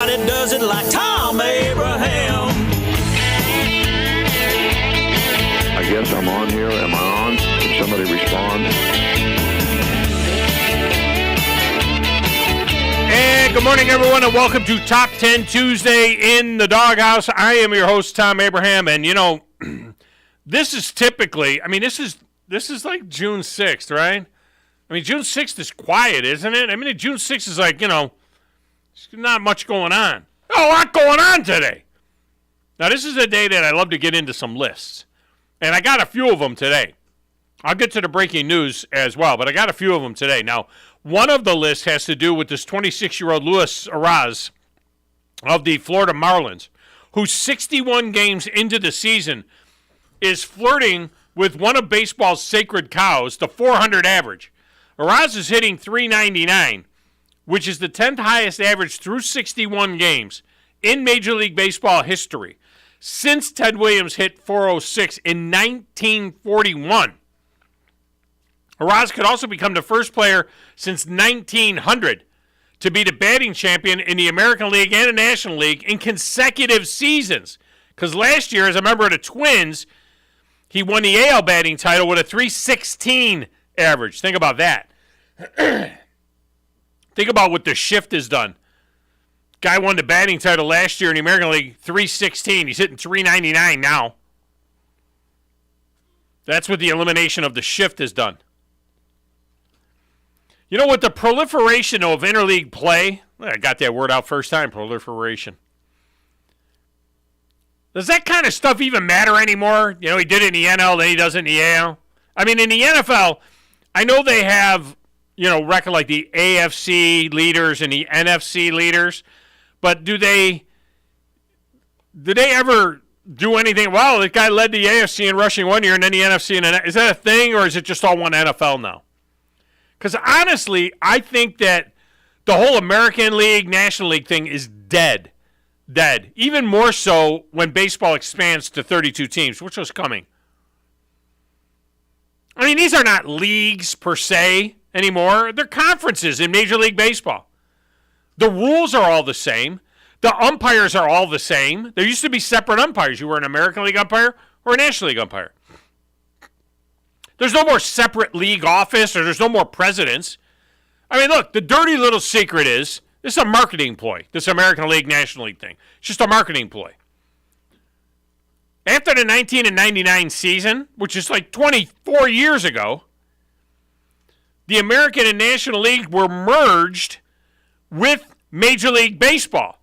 It does it like Thom Abraham. I guess I'm on here. Am I on? Can somebody respond? And good morning, everyone, and welcome to Top 10 Tuesday in the Doghouse. I am your host, Thom Abraham, and you know, this is typically, this is like June 6th, right? I mean, June 6th is quiet, isn't it? I mean, June 6th is like, there's not much going on. A lot going on today. Now, this is a day that I love to get into some lists, and I got a few of them today. I'll get to the breaking news as well, but I got a few of them today. Now, one of the lists has to do with this 26-year-old Luis Arraez of the Florida Marlins, who 61 games into the season is flirting with one of baseball's sacred cows, the 400 average. Arraez is hitting .399, which is the 10th highest average through 61 games in Major League Baseball history since Ted Williams hit .406 in 1941. Arraez could also become the first player since 1900 to be the batting champion in the American League and the National League in consecutive seasons. Because last year, as a member of the Twins, he won the AL batting title with a .316 average. Think about that. Think about what the shift has done. Guy won the batting title last year in the American League, .316. He's hitting .399 now. That's what the elimination of the shift has done. You know what? The proliferation of interleague play, I got that word out first time, proliferation. Does that kind of stuff even matter anymore? He did it in the NL, then he does it in the AL. I mean, in the NFL, I know they have, record like the AFC leaders and the NFC leaders, but do they ever do anything? Well, the guy led the AFC in rushing one year and then the NFC. Is that a thing, or is it just all one NFL now? Because honestly, I think that the whole American League, National League thing is dead. Dead. Even more so when baseball expands to 32 teams, which was coming. I mean, these are not leagues per se anymore. They're conferences in Major League Baseball. The rules are all the same. The umpires are all the same. There used to be separate umpires. You were an American League umpire or a National League umpire. There's no more separate league office, or there's no more presidents. I mean, look, the dirty little secret is this is a marketing ploy, this American League, National League thing. It's just a marketing ploy. After the 1999 season, which is like 24 years ago, the American and National League were merged with Major League Baseball.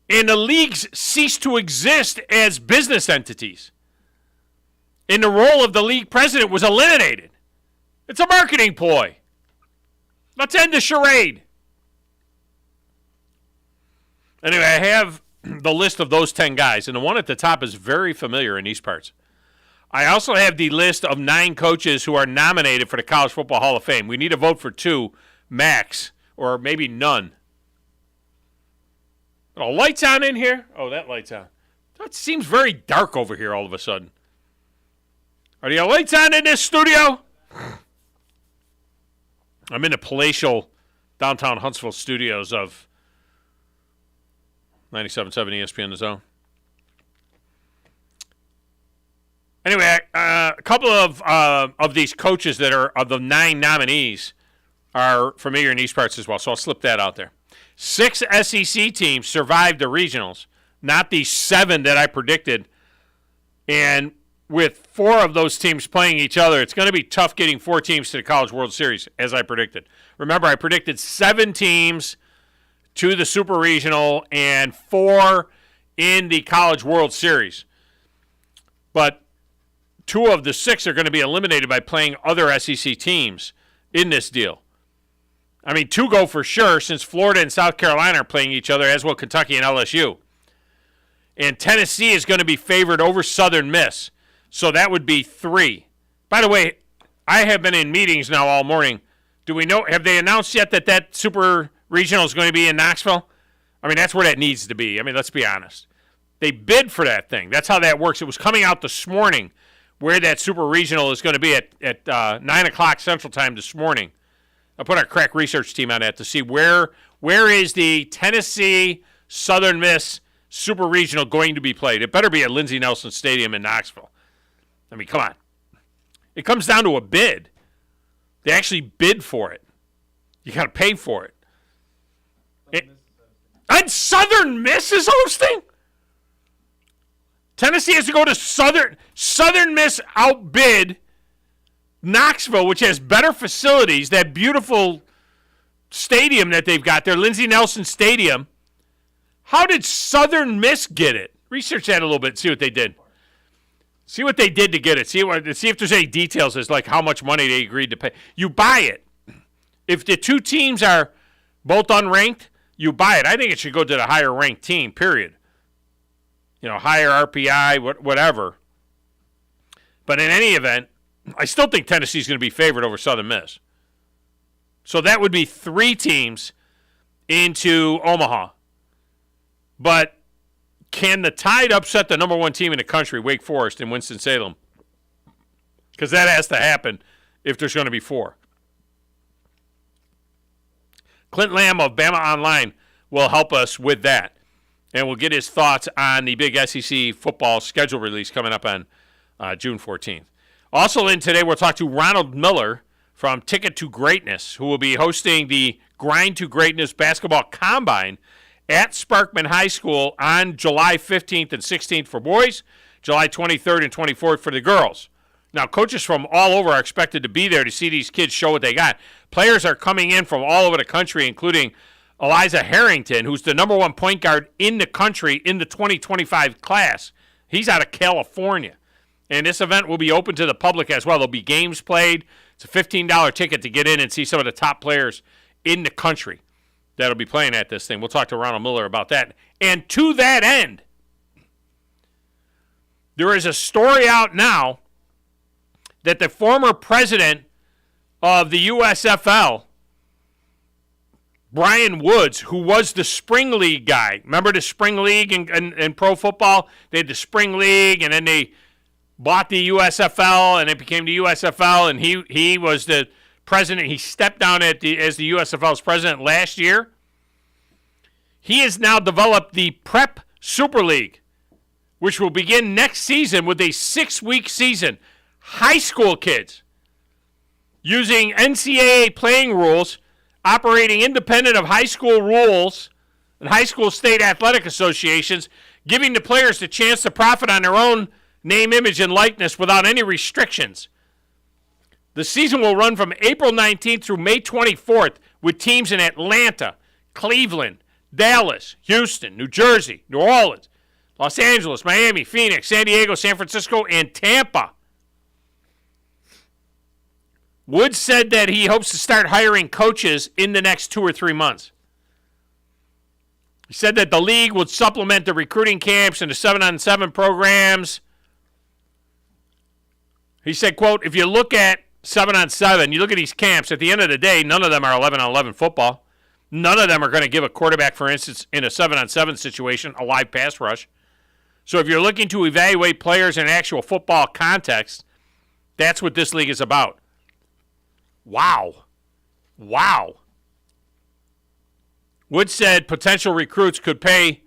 And the leagues ceased to exist as business entities. And the role of the league president was eliminated. It's a marketing ploy. Let's end the charade. Anyway, I have the list of those 10 guys, and the one at the top is very familiar in these parts. I also have the list of 9 coaches who are nominated for the College Football Hall of Fame. We need a vote for 2, max, or maybe none. Oh, lights on in here? Oh, that light's on. That seems very dark over here all of a sudden. Are the lights on in this studio? I'm in the palatial downtown Huntsville studios of 97.7 ESPN The Zone. Anyway, a couple of these coaches that are of the 9 nominees are familiar in these parts as well, so I'll slip that out there. 6 SEC teams survived the regionals, not the 7 that I predicted. And with 4 of those teams playing each other, it's going to be tough getting 4 teams to the College World Series, as I predicted. Remember, I predicted 7 teams to the Super Regional and 4 in the College World Series. But 2 of the 6 are going to be eliminated by playing other SEC teams in this deal. I mean, 2 go for sure, since Florida and South Carolina are playing each other, as will Kentucky and LSU. And Tennessee is going to be favored over Southern Miss. So that would be 3. By the way, I have been in meetings now all morning. Do we know, have they announced yet that Super Regional is going to be in Knoxville? I mean, that's where that needs to be. I mean, let's be honest. They bid for that thing. That's how that works. It was coming out this morning where that Super Regional is going to be at 9 o'clock Central Time this morning. I put our crack research team on that to see where is the Tennessee Southern Miss Super Regional going to be played. It better be at Lindsey Nelson Stadium in Knoxville. I mean, come on. It comes down to a bid. They actually bid for it. You got to pay for it. And Southern Miss is hosting? Tennessee has to go to Southern Miss outbid Knoxville, which has better facilities, that beautiful stadium that they've got there, Lindsey Nelson Stadium. How did Southern Miss get it? Research that a little bit, see what they did. See what they did to get it. See if there's any details as like how much money they agreed to pay. You buy it. If the two teams are both unranked, you buy it. I think it should go to the higher ranked team, period. Higher RPI, whatever. But in any event, I still think Tennessee's going to be favored over Southern Miss. So that would be 3 teams into Omaha. But can the Tide upset the number 1 team in the country, Wake Forest, in Winston-Salem? Because that has to happen if there's going to be 4. Clint Lamb of Bama Online will help us with that. And we'll get his thoughts on the big SEC football schedule release coming up on June 14th. Also in today, we'll talk to Ronald Miller from Ticket to Greatness, who will be hosting the Grind to Greatness Basketball Combine at Sparkman High School on July 15th and 16th for boys, July 23rd and 24th for the girls. Now, coaches from all over are expected to be there to see these kids show what they got. Players are coming in from all over the country, including Eliza Harrington, who's the number 1 point guard in the country in the 2025 class. He's out of California. And this event will be open to the public as well. There'll be games played. It's a $15 ticket to get in and see some of the top players in the country that'll be playing at this thing. We'll talk to Ronald Miller about that. And to that end, there is a story out now that the former president of the USFL, Brian Woods, who was the Spring League guy. Remember the Spring League in pro football? They had the Spring League, and then they bought the USFL, and it became the USFL, and he was the president. He stepped down as the USFL's president last year. He has now developed the Prep Super League, which will begin next season with a 6-week season. High school kids using NCAA playing rules, operating independent of high school rules and high school state athletic associations, giving the players the chance to profit on their own name, image, and likeness without any restrictions. The season will run from April 19th through May 24th with teams in Atlanta, Cleveland, Dallas, Houston, New Jersey, New Orleans, Los Angeles, Miami, Phoenix, San Diego, San Francisco, and Tampa. Woods said that he hopes to start hiring coaches in the next 2 or 3 months. He said that the league would supplement the recruiting camps and the 7-on-7 programs. He said, quote, if you look at 7-on-7, you look at these camps, at the end of the day, none of them are 11-on-11 football. None of them are going to give a quarterback, for instance, in a 7-on-7 situation, a live pass rush. So if you're looking to evaluate players in actual football context, that's what this league is about. Wow. Wood said potential recruits could pay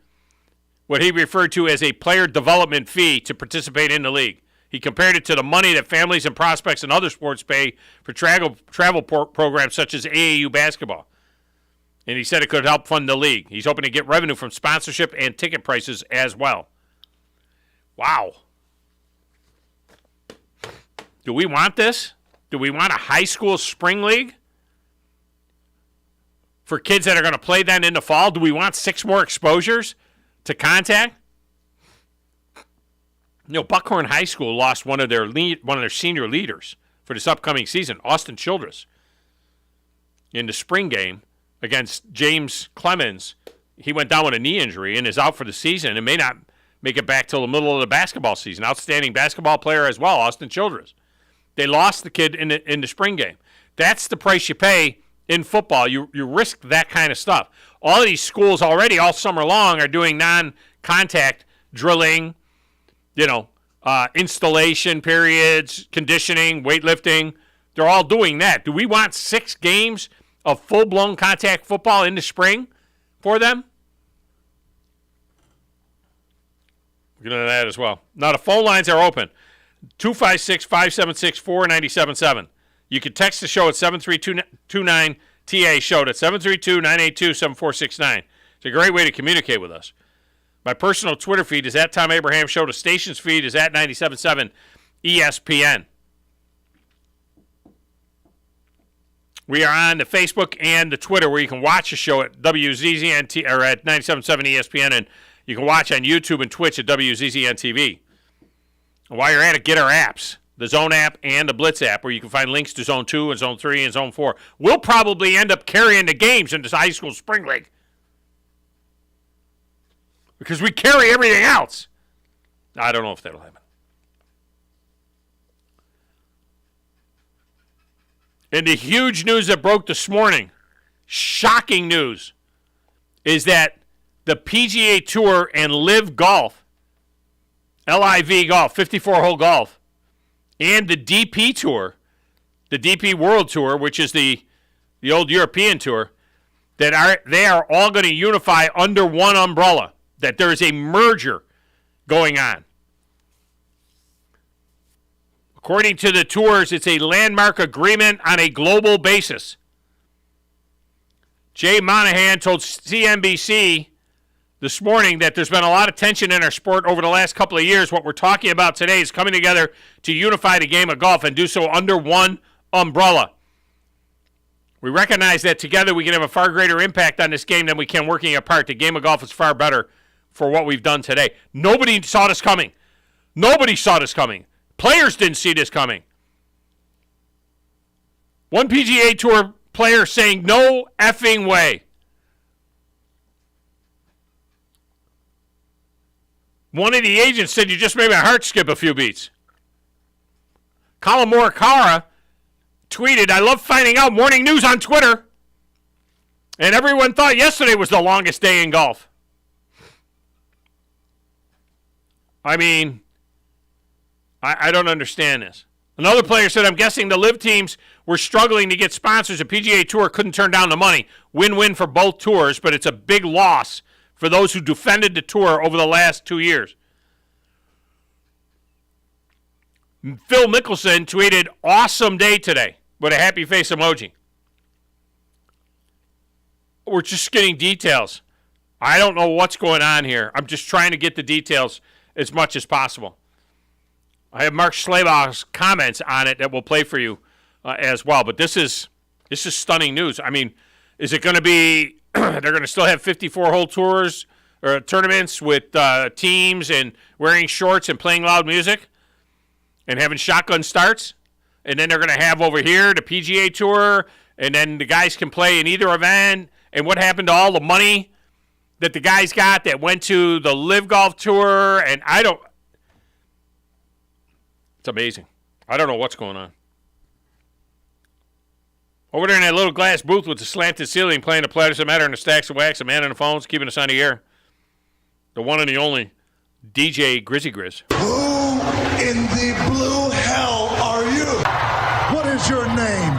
what he referred to as a player development fee to participate in the league. He compared it to the money that families and prospects in other sports pay for travel programs such as AAU basketball. And he said it could help fund the league. He's hoping to get revenue from sponsorship and ticket prices as well. Wow. Do we want this? Do we want a high school spring league for kids that are going to play then in the fall? Do we want 6 more exposures to contact? Buckhorn High School lost one of their senior leaders for this upcoming season, Austin Childress, in the spring game against James Clemens. He went down with a knee injury and is out for the season and may not make it back till the middle of the basketball season. Outstanding basketball player as well, Austin Childress. They lost the kid in the spring game. That's the price you pay in football. You risk that kind of stuff. All of these schools already all summer long are doing non-contact drilling, installation periods, conditioning, weightlifting. They're all doing that. Do we want 6 games of full-blown contact football in the spring for them? We're going to that as well. Now, the phone lines are open. 256-576-4977. You can text the show at 73229-TA-SHOW. That's 732-982-7469. It's a great way to communicate with us. My personal Twitter feed is at Thom Abraham Show. The station's feed is at 97.7 ESPN. We are on the Facebook and the Twitter where you can watch the show at WZZN or at 97.7 ESPN, and you can watch on YouTube and Twitch at WZZN TV. And while you're at it, get our apps, the Zone app and the Blitz app, where you can find links to Zone 2 and Zone 3 and Zone 4. We'll probably end up carrying the games into high school spring league because we carry everything else. I don't know if that'll happen. And the huge news that broke this morning, shocking news, is that the PGA Tour and LIV Golf, LIV Golf, 54-hole golf, and the DP Tour, the DP World Tour, which is the old European Tour, they are all going to unify under one umbrella, that there is a merger going on. According to the tours, it's a landmark agreement on a global basis. Jay Monahan told CNBC this morning that there's been a lot of tension in our sport over the last couple of years. What we're talking about today is coming together to unify the game of golf and do so under one umbrella. We recognize that together we can have a far greater impact on this game than we can working apart. The game of golf is far better for what we've done today. Nobody saw this coming. Nobody saw this coming. Players didn't see this coming. One PGA Tour player saying, no effing way. One of the agents said, you just made my heart skip a few beats. Colin Morikawa tweeted, I love finding out morning news on Twitter. And everyone thought yesterday was the longest day in golf. I mean, I don't understand this. Another player said, I'm guessing the LIV teams were struggling to get sponsors. The PGA Tour couldn't turn down the money. Win-win for both tours, but it's a big loss for those who defended the tour over the last 2 years. Phil Mickelson tweeted, awesome day today, with a happy face emoji. We're just getting details. I don't know what's going on here. I'm just trying to get the details as much as possible. I have Mark Schlabach's comments on it that we'll play for you as well. But this is stunning news. I mean, is it going to be they're going to still have 54-hole tours or tournaments with teams and wearing shorts and playing loud music and having shotgun starts? And then they're going to have over here the PGA Tour, and then the guys can play in either event. And what happened to all the money that the guys got that went to the LIV Golf Tour? And it's amazing. I don't know what's going on. Over there in that little glass booth with the slanted ceiling, playing the Play Doesn't Matter and the Stacks of Wax, a man on the phones, keeping us on the air. The one and the only DJ Grizzy Grizz. Who in the blue hell are you? What is your name?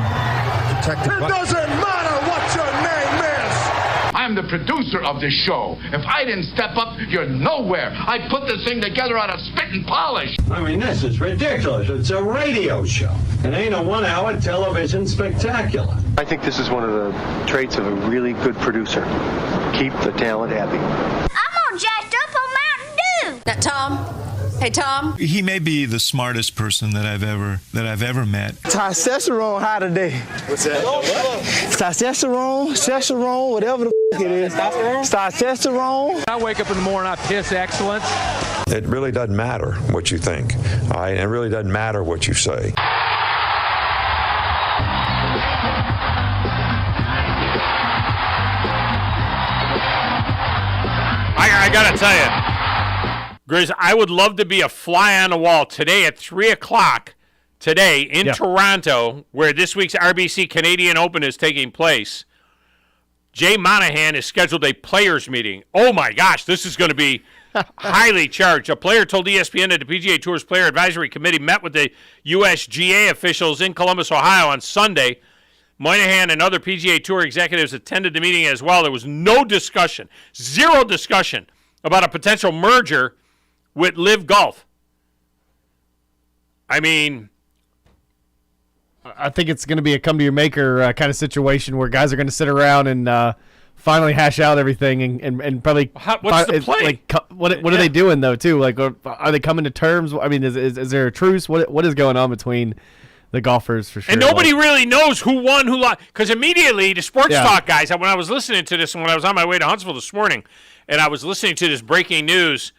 Detective. It doesn't matter what your name is. I'm the producer of this show. If I didn't step up, you're nowhere. I put this thing together out of spit and polish. I mean, this is ridiculous. It's a radio show. It ain't a one-hour television spectacular. I think this is one of the traits of a really good producer. Keep the talent happy. I'm all jacked up on Mountain Dew. Now, Tom. Hey, Tom. He may be the smartest person that I've ever met. Testosterone high today. What's that? Testosterone, whatever the it is. Testosterone. I wake up in the morning, I piss excellence. It really doesn't matter what you think. All right? It really doesn't matter what you say. I got to tell you, Grizz, I would love to be a fly on the wall today at 3 o'clock today in Toronto, where this week's RBC Canadian Open is taking place. Jay Monahan has scheduled a players meeting. Oh, my gosh, this is going to be highly charged. A player told ESPN that the PGA Tour's Player Advisory Committee met with the USGA officials in Columbus, Ohio on Sunday Moynihan and other PGA Tour executives attended the meeting as well. There was no discussion, zero discussion about a potential merger with Live Golf. I mean, I think it's going to be a come-to-your-maker kind of situation where guys are going to sit around and finally hash out everything and probably. What's the play? Like, what are they doing though? Too like, are they coming to terms? I mean, is there a truce? What is going on between the golfers for sure? And nobody really knows who won, who lost, because immediately the sports talk guys. When I was listening to this, and when I was on my way to Huntsville this morning, and I was listening to this breaking news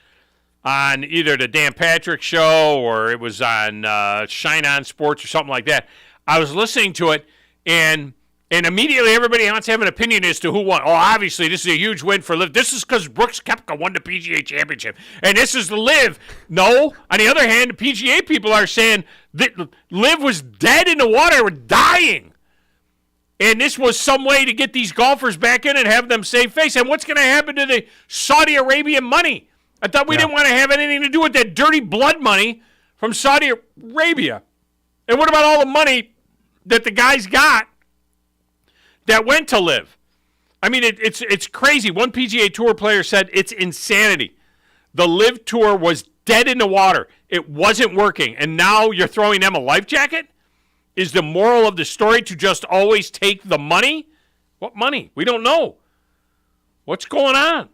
on either the Dan Patrick Show or it was on Shine On Sports or something like that. I was listening to it, and immediately everybody wants to have an opinion as to who won. Oh, obviously, this is a huge win for Liv. This is because Brooks Koepka won the PGA Championship, and this is the Liv. No. On the other hand, the PGA people are saying that Liv was dead in the water, were dying. And this was some way to get these golfers back in and have them save face. And what's going to happen to the Saudi Arabian money? I thought we didn't want to have anything to do with that dirty blood money from Saudi Arabia. And what about all the money that the guys got that went to Live? I mean, it's crazy. One PGA Tour player said it's insanity. The Live Tour was dead in the water. It wasn't working. And now you're throwing them a life jacket? Is the moral of the story to just always take the money? What money? We don't know. What's going on?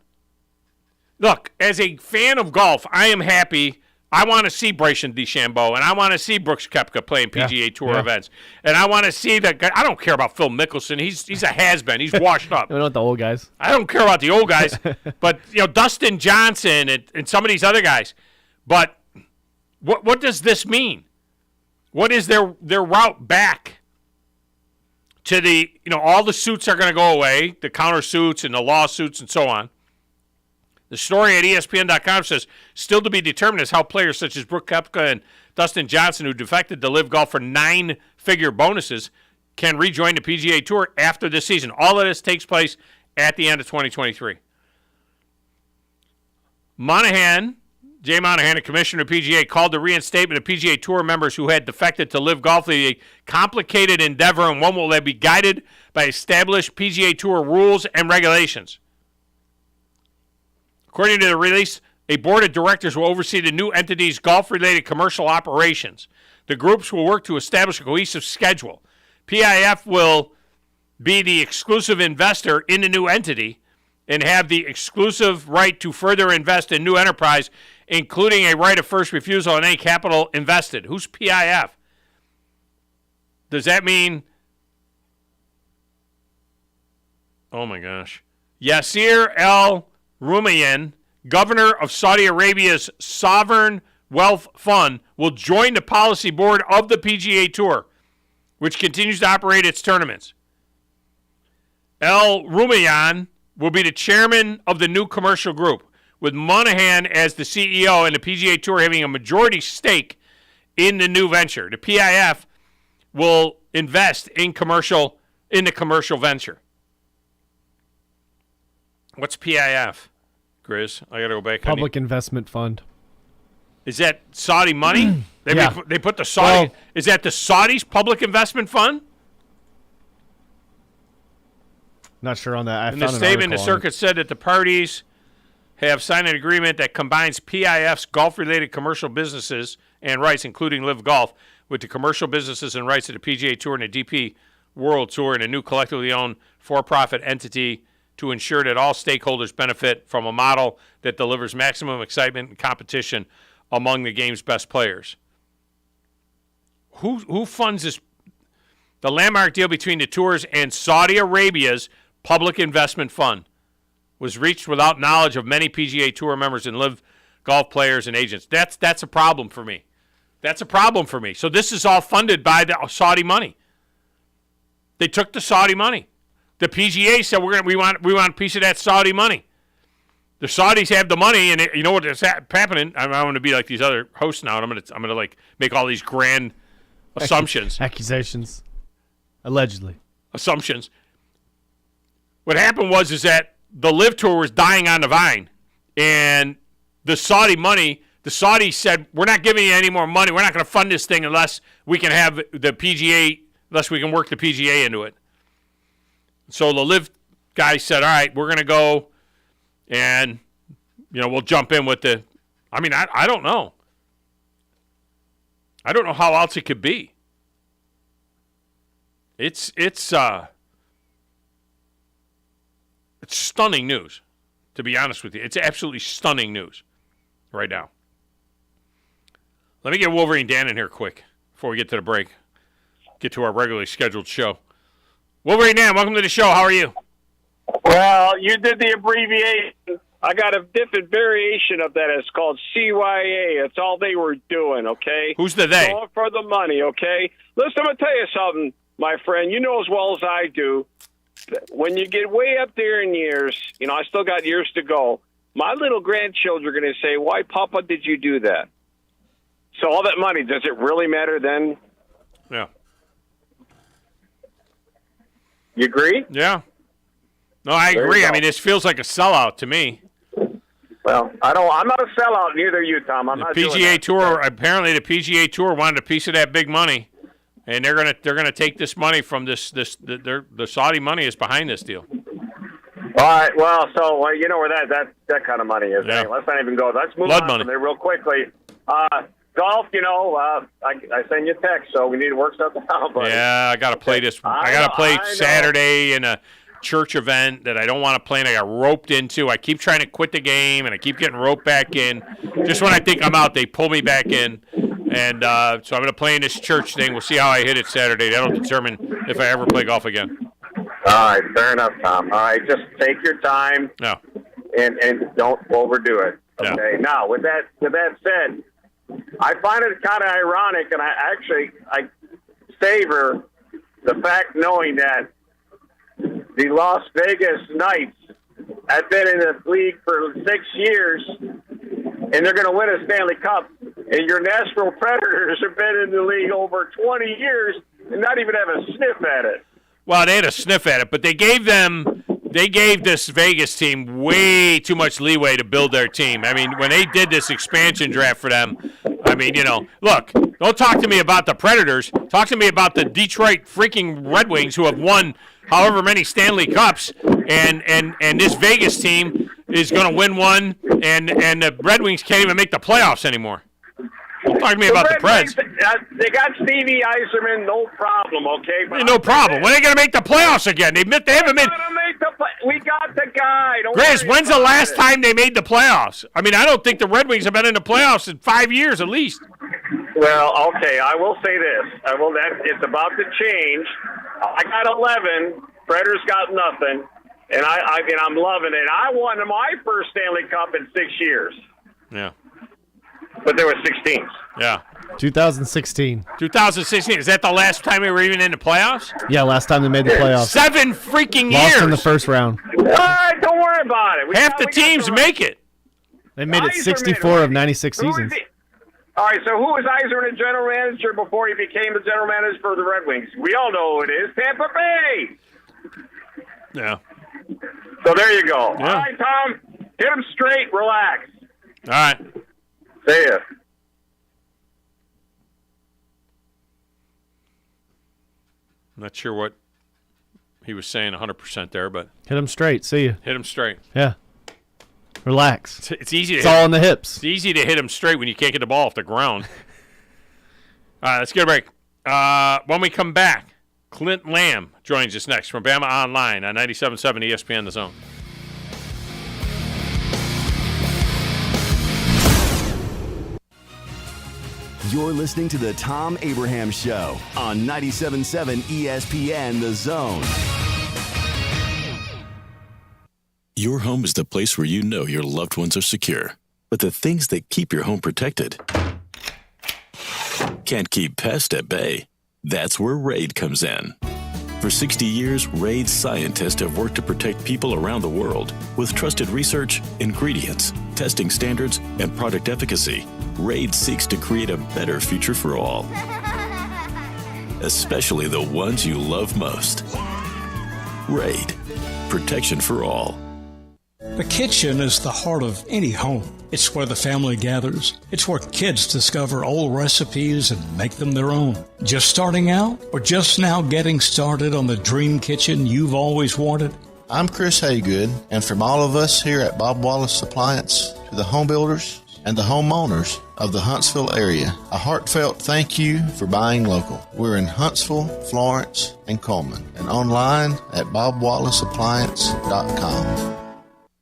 Look, as a fan of golf, I am happy. I want to see Bryson DeChambeau, and I want to see Brooks Koepka playing PGA Tour events. And I want to see that guy. I don't care about Phil Mickelson. He's a has-been. He's washed up. We don't want the old guys. I don't care about the old guys. But, Dustin Johnson and some of these other guys. But what does this mean? What is their route back to the, all the suits are going to go away, the countersuits and the lawsuits and so on. The story at ESPN.com says, still to be determined is how players such as Brooks Koepka and Dustin Johnson, who defected to Live Golf for 9-figure bonuses, can rejoin the PGA Tour after this season. All of this takes place at the end of 2023. Jay Monahan, the commissioner of PGA, called the reinstatement of PGA Tour members who had defected to Live Golf a complicated endeavor and one will be guided by established PGA Tour rules and regulations. According to the release, a board of directors will oversee the new entity's golf-related commercial operations. The groups will work to establish a cohesive schedule. PIF will be the exclusive investor in the new entity and have the exclusive right to further invest in new enterprise, including a right of first refusal on any capital invested. Who's PIF? Does that mean... Oh, my gosh. Yasser Al-Rumayyan, governor of Saudi Arabia's Sovereign Wealth Fund, will join the policy board of the PGA Tour, which continues to operate its tournaments. Al-Rumayyan will be the chairman of the new commercial group, with Monahan as the CEO and the PGA Tour having a majority stake in the new venture. The PIF will invest in the commercial venture. What's PIF, Grizz? I got to go back. Public Investment Fund. Is that Saudi money? They put the Saudi. Is that the Saudis' public investment fund? Not sure on that. In the statement, the circuit said that the parties have signed an agreement that combines PIF's golf-related commercial businesses and rights, including Live Golf, with the commercial businesses and rights of the PGA Tour and the DP World Tour, and a new collectively owned for-profit entity to ensure that all stakeholders benefit from a model that delivers maximum excitement and competition among the game's best players. Who funds this? The landmark deal between the tours and Saudi Arabia's Public Investment Fund was reached without knowledge of many PGA Tour members and Live Golf players and agents. That's a problem for me. That's a problem for me. So this is all funded by the Saudi money. They took the Saudi money. The PGA said we want a piece of that Saudi money. The Saudis have the money, and you know what is happening? I'm going to be like these other hosts now, and I'm going to like make all these grand assumptions, accusations, allegedly assumptions. What happened is that the Live Tour was dying on the vine, and the Saudi money, the Saudis said, we're not giving you any more money. We're not going to fund this thing unless we can have the PGA unless we can work the PGA into it. So the Live guy said, all right, we're going to go and, we'll jump in with the – I mean, I don't know. I don't know how else it could be. It's stunning news, to be honest with you. It's absolutely stunning news right now. Let me get Wolverine Dan in here quick before we get to the break. Get to our regularly scheduled show. Wolverine Dan, welcome to the show. How are you? Well, you did the abbreviation. I got a different variation of that. It's called CYA. It's all they were doing, okay? Who's the they? Going for the money, okay? Listen, I'm going to tell you something, my friend. You know as well as I do, when you get way up there in years, I still got years to go, my little grandchildren are going to say, why, Papa, did you do that? So all that money, does it really matter then? Yeah. You agree? Yeah. No, I agree. I mean, this feels like a sellout to me. Well, I'm not a sellout, neither are you, Tom. I'm not doing PGA that. Tour. Apparently, the PGA Tour wanted a piece of that big money, and they're gonna take this money from the Saudi money is behind this deal. All right. Well, so you know where that kind of money is. Yeah. Anyway, let's not even go. Let's move Blood on money. from there real quickly. Golf, I send you a text, so we need to work something out. Buddy. Yeah, I got to play this. I got to play Saturday in a church event that I don't want to play, and I got roped into. I keep trying to quit the game, and I keep getting roped back in. Just when I think I'm out, they pull me back in. And so I'm going to play in this church thing. We'll see how I hit it Saturday. That'll determine if I ever play golf again. All right, fair enough, Tom. All right, just take your time. No. And don't overdo it. Okay. No. Now, with that said, I find it kind of ironic, and I savor the fact knowing that the Las Vegas Knights have been in the league for 6 years, and they're going to win a Stanley Cup. And your Nashville Predators have been in the league over 20 years and not even have a sniff at it. Well, they had a sniff at it, but they gave this Vegas team way too much leeway to build their team. I mean, when they did this expansion draft for them, I mean, look, don't talk to me about the Predators. Talk to me about the Detroit freaking Red Wings, who have won however many Stanley Cups, and this Vegas team is going to win one, and the Red Wings can't even make the playoffs anymore. Don't talk to me about the Preds. They got Stevie Yzerman, no problem, okay? But no problem. When are they going to make the playoffs again? They haven't made. We got the guy. Grizz, when's the last time they made the playoffs? I mean, I don't think the Red Wings have been in the playoffs in 5 years at least. Well, okay, I will say this. It's about to change. I got 11. Predators got nothing, and I'm loving it. I won my first Stanley Cup in 6 years. Yeah. But there were 6 teams. Yeah. 2016. 2016. Is that the last time we were even in the playoffs? Yeah, last time they made the playoffs. 7 freaking years. Lost in the first round. All right, don't worry about it. Half the teams make it. They made it 64 of 96 seasons. All right, so who was Yzerman the general manager before he became the general manager for the Red Wings? We all know who it is, Tampa Bay. Yeah. So there you go. Yeah. All right, Tom, hit him straight, relax. All right. See ya. I'm not sure what he was saying 100% there, but hit him straight. See you. Hit him straight. Yeah. Relax. It's easy. It's all in the hips. It's easy to hit him straight when you can't get the ball off the ground. All right, let's get a break. When we come back, Clint Lamb joins us next from Bama Online on 97.7 ESPN The Zone. You're listening to the Thom Abraham Show on 97.7 ESPN The Zone. Your home is the place where you know your loved ones are secure. But the things that keep your home protected can't keep pests at bay. That's where Raid comes in. For 60 years, Raid's scientists have worked to protect people around the world. With trusted research, ingredients, testing standards, and product efficacy, Raid seeks to create a better future for all. Especially the ones you love most. Raid. Protection for all. The kitchen is the heart of any home. It's where the family gathers. It's where kids discover old recipes and make them their own. Just starting out or just now getting started on the dream kitchen you've always wanted? I'm Chris Haygood, and from all of us here at Bob Wallace Appliance to the home builders and the homeowners of the Huntsville area, a heartfelt thank you for buying local. We're in Huntsville, Florence, and Coleman, and online at bobwallaceappliance.com.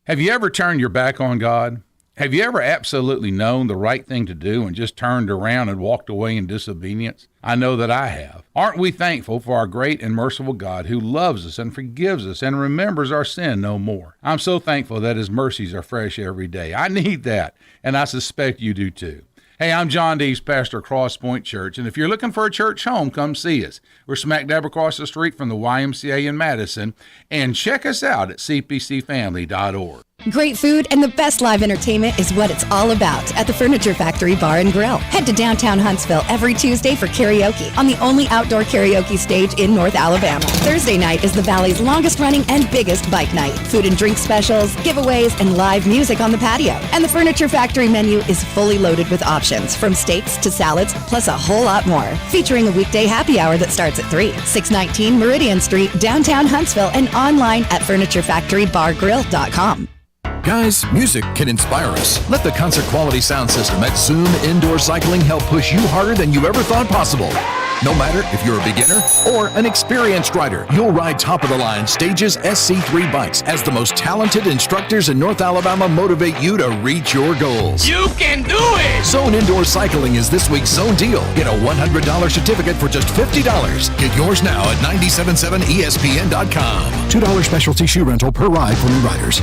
Have you ever turned your back on God? Have you ever absolutely known the right thing to do and just turned around and walked away in disobedience? I know that I have. Aren't we thankful for our great and merciful God who loves us and forgives us and remembers our sin no more? I'm so thankful that His mercies are fresh every day. I need that, and I suspect you do too. Hey, I'm John Dees, pastor of Cross Point Church, and if you're looking for a church home, come see us. We're smack dab across the street from the YMCA in Madison, and check us out at cpcfamily.org. Great food and the best live entertainment is what it's all about at the Furniture Factory Bar and Grill. Head to downtown Huntsville every Tuesday for karaoke on the only outdoor karaoke stage in North Alabama. Thursday night is the Valley's longest running and biggest bike night. Food and drink specials, giveaways, and live music on the patio. And the Furniture Factory menu is fully loaded with options from steaks to salads, plus a whole lot more. Featuring a weekday happy hour that starts at 3. 619 Meridian Street, downtown Huntsville, and online at FurnitureFactoryBarGrill.com. Guys, music can inspire us. Let the concert quality sound system at Zoom Indoor Cycling help push you harder than you ever thought possible. No matter if you're a beginner or an experienced rider, you'll ride top-of-the-line Stages SC3 bikes as the most talented instructors in North Alabama motivate you to reach your goals. You can do it! Zone Indoor Cycling is this week's Zone deal. Get a $100 certificate for just $50. Get yours now at 977ESPN.com. $2 specialty shoe rental per ride for new riders.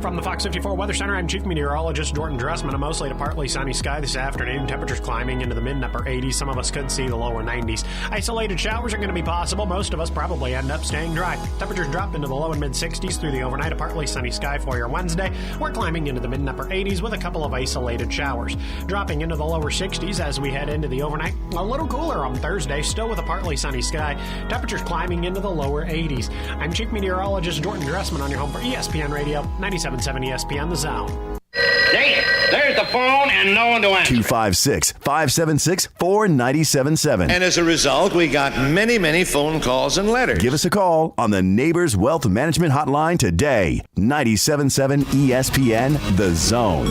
From the Fox 54 Weather Center, I'm Chief Meteorologist Jordan Dressman. A mostly to partly sunny sky this afternoon. Temperatures climbing into the mid and upper 80s. Some of us could see the lower 90s. Isolated showers are going to be possible. Most of us probably end up staying dry. Temperatures drop into the low and mid 60s through the overnight. A partly sunny sky for your Wednesday. We're climbing into the mid and upper 80s with a couple of isolated showers. Dropping into the lower 60s as we head into the overnight. A little cooler on Thursday, still with a partly sunny sky. Temperatures climbing into the lower 80s. I'm Chief Meteorologist Jordan Dressman on your home for ESPN Radio 97.7 ESPN The Zone. There's the phone and no one to answer. 256-576-4977. And as a result, we got many, many phone calls and letters. Give us a call on the Neighbors Wealth Management Hotline today. 97.7 ESPN The Zone.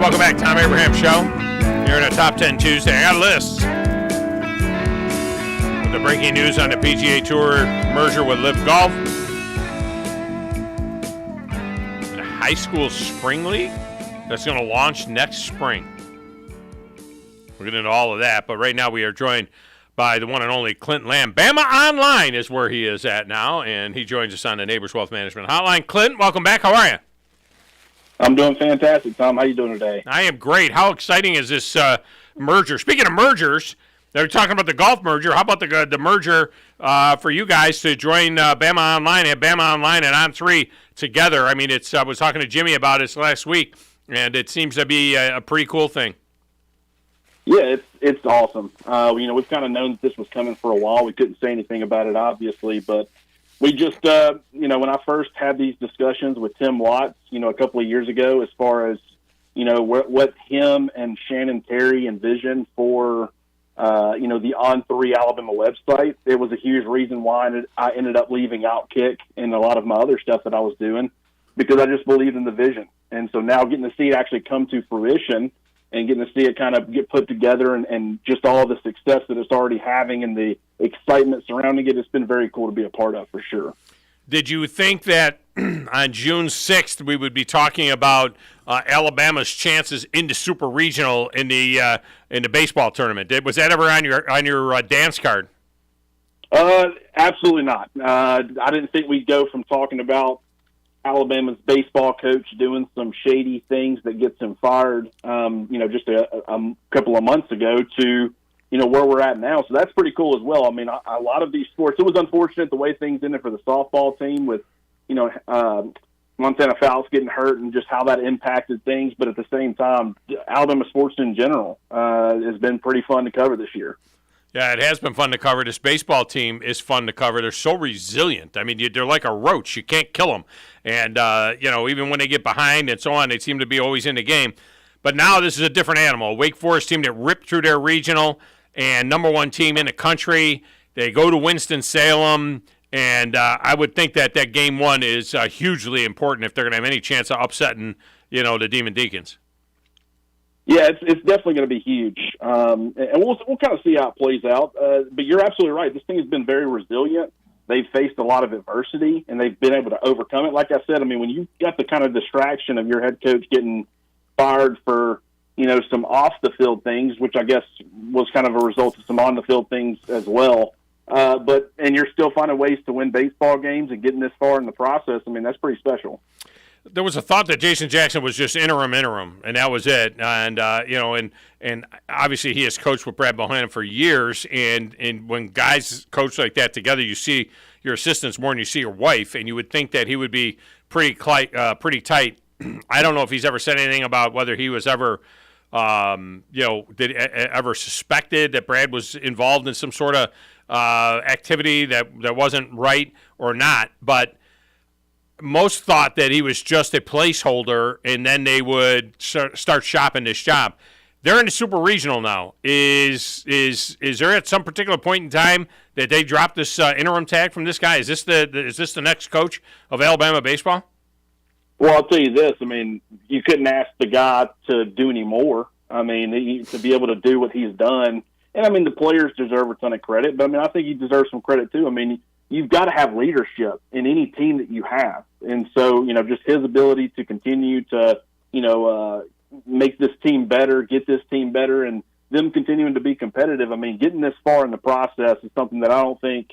Welcome back, Thom Abraham Show. Here in a Top 10 Tuesday. I got a list. With the breaking news on the PGA Tour merger with Live Golf. The high school spring league that's going to launch next spring. We'll get into all of that, but right now we are joined by the one and only Clinton Lamb. Bama Online is where he is at now, and he joins us on the Neighbors Wealth Management Hotline. Clinton, welcome back. How are you? I'm doing fantastic, Tom. How you doing today? I am great. How exciting is this merger? Speaking of mergers, they're talking about the golf merger. How about the merger for you guys to join Bama Online and Bama Online and On3 together? I mean, I was talking to Jimmy about it last week, and it seems to be a pretty cool thing. Yeah, it's awesome. We've kind of known that this was coming for a while. We couldn't say anything about it, obviously, but we just, when I first had these discussions with Tim Watts, a couple of years ago, as far as, what him and Shannon Terry envisioned for, the On3 Alabama website, it was a huge reason why I ended up leaving Outkick and a lot of my other stuff that I was doing, because I just believed in the vision. And so now getting to see it actually come to fruition and getting to see it kind of get put together and just all the success that it's already having and the excitement surrounding it, it's been very cool to be a part of, for sure. Did you think that on June 6th we would be talking about Alabama's chances into Super Regional in the baseball tournament? Was that ever on your dance card? Absolutely not. I didn't think we'd go from talking about Alabama's baseball coach doing some shady things that gets him fired, just a couple of months ago to, where we're at now. So that's pretty cool as well. I mean, a lot of these sports, it was unfortunate the way things ended for the softball team with, Montana Fowles getting hurt and just how that impacted things. But at the same time, Alabama sports in general has been pretty fun to cover this year. Yeah, it has been fun to cover. This baseball team is fun to cover. They're so resilient. I mean, they're like a roach. You can't kill them. And, even when they get behind and so on, they seem to be always in the game. But now this is a different animal. Wake Forest team that ripped through their regional and number one team in the country. They go to Winston-Salem. And I would think that game one is hugely important if they're going to have any chance of upsetting, the Demon Deacons. Yeah, it's definitely going to be huge, and we'll kind of see how it plays out. But you're absolutely right. This thing has been very resilient. They've faced a lot of adversity, and they've been able to overcome it. Like I said, I mean, when you got the kind of distraction of your head coach getting fired for some off the field things, which I guess was kind of a result of some on the field things as well. And you're still finding ways to win baseball games and getting this far in the process. I mean, that's pretty special. There was a thought that Jason Jackson was just interim, and that was it. And and obviously he has coached with Brad Bohannon for years. And when guys coach like that together, you see your assistants more than you see your wife, and you would think that he would be pretty tight. I don't know if he's ever said anything about whether he was ever, ever suspected that Brad was involved in some sort of activity that wasn't right or not, but most thought that he was just a placeholder, and then they would start shopping this job. They're in the Super Regional now. Is there at some particular point in time that they drop this interim tag from this guy? Is this the next coach of Alabama baseball? Well, I'll tell you this. I mean, you couldn't ask the guy to do any more. I mean, to be able to do what he's done. And, I mean, the players deserve a ton of credit, but, I mean, I think he deserves some credit, too. I mean, you've got to have leadership in any team that you have. And so, just his ability to continue to, make this team better, get this team better, and them continuing to be competitive. I mean, getting this far in the process is something that I don't think,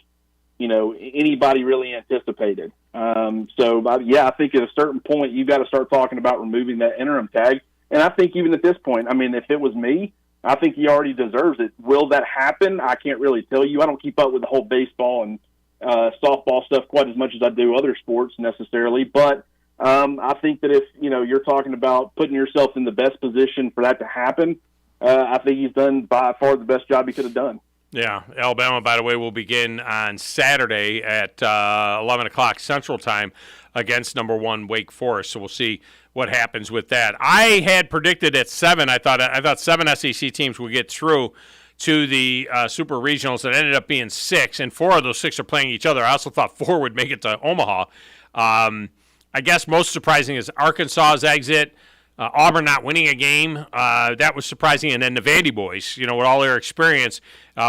anybody really anticipated. I think at a certain point you've got to start talking about removing that interim tag. And I think even at this point, I mean, if it was me, I think he already deserves it. Will that happen? I can't really tell you. I don't keep up with the whole baseball and softball stuff quite as much as I do other sports necessarily. But I think that if, you're talking about putting yourself in the best position for that to happen, I think he's done by far the best job he could have done. Yeah. Alabama, by the way, will begin on Saturday at 11 o'clock Central Time against number one Wake Forest. So we'll see what happens with that. I had predicted at 7. I thought 7 SEC teams would get through to the Super Regionals. It ended up being 6, and 4 of those 6 are playing each other. I also thought 4 would make it to Omaha. I guess most surprising is Arkansas's exit, Auburn not winning a game. That was surprising. And then the Vandy boys, with all their experience,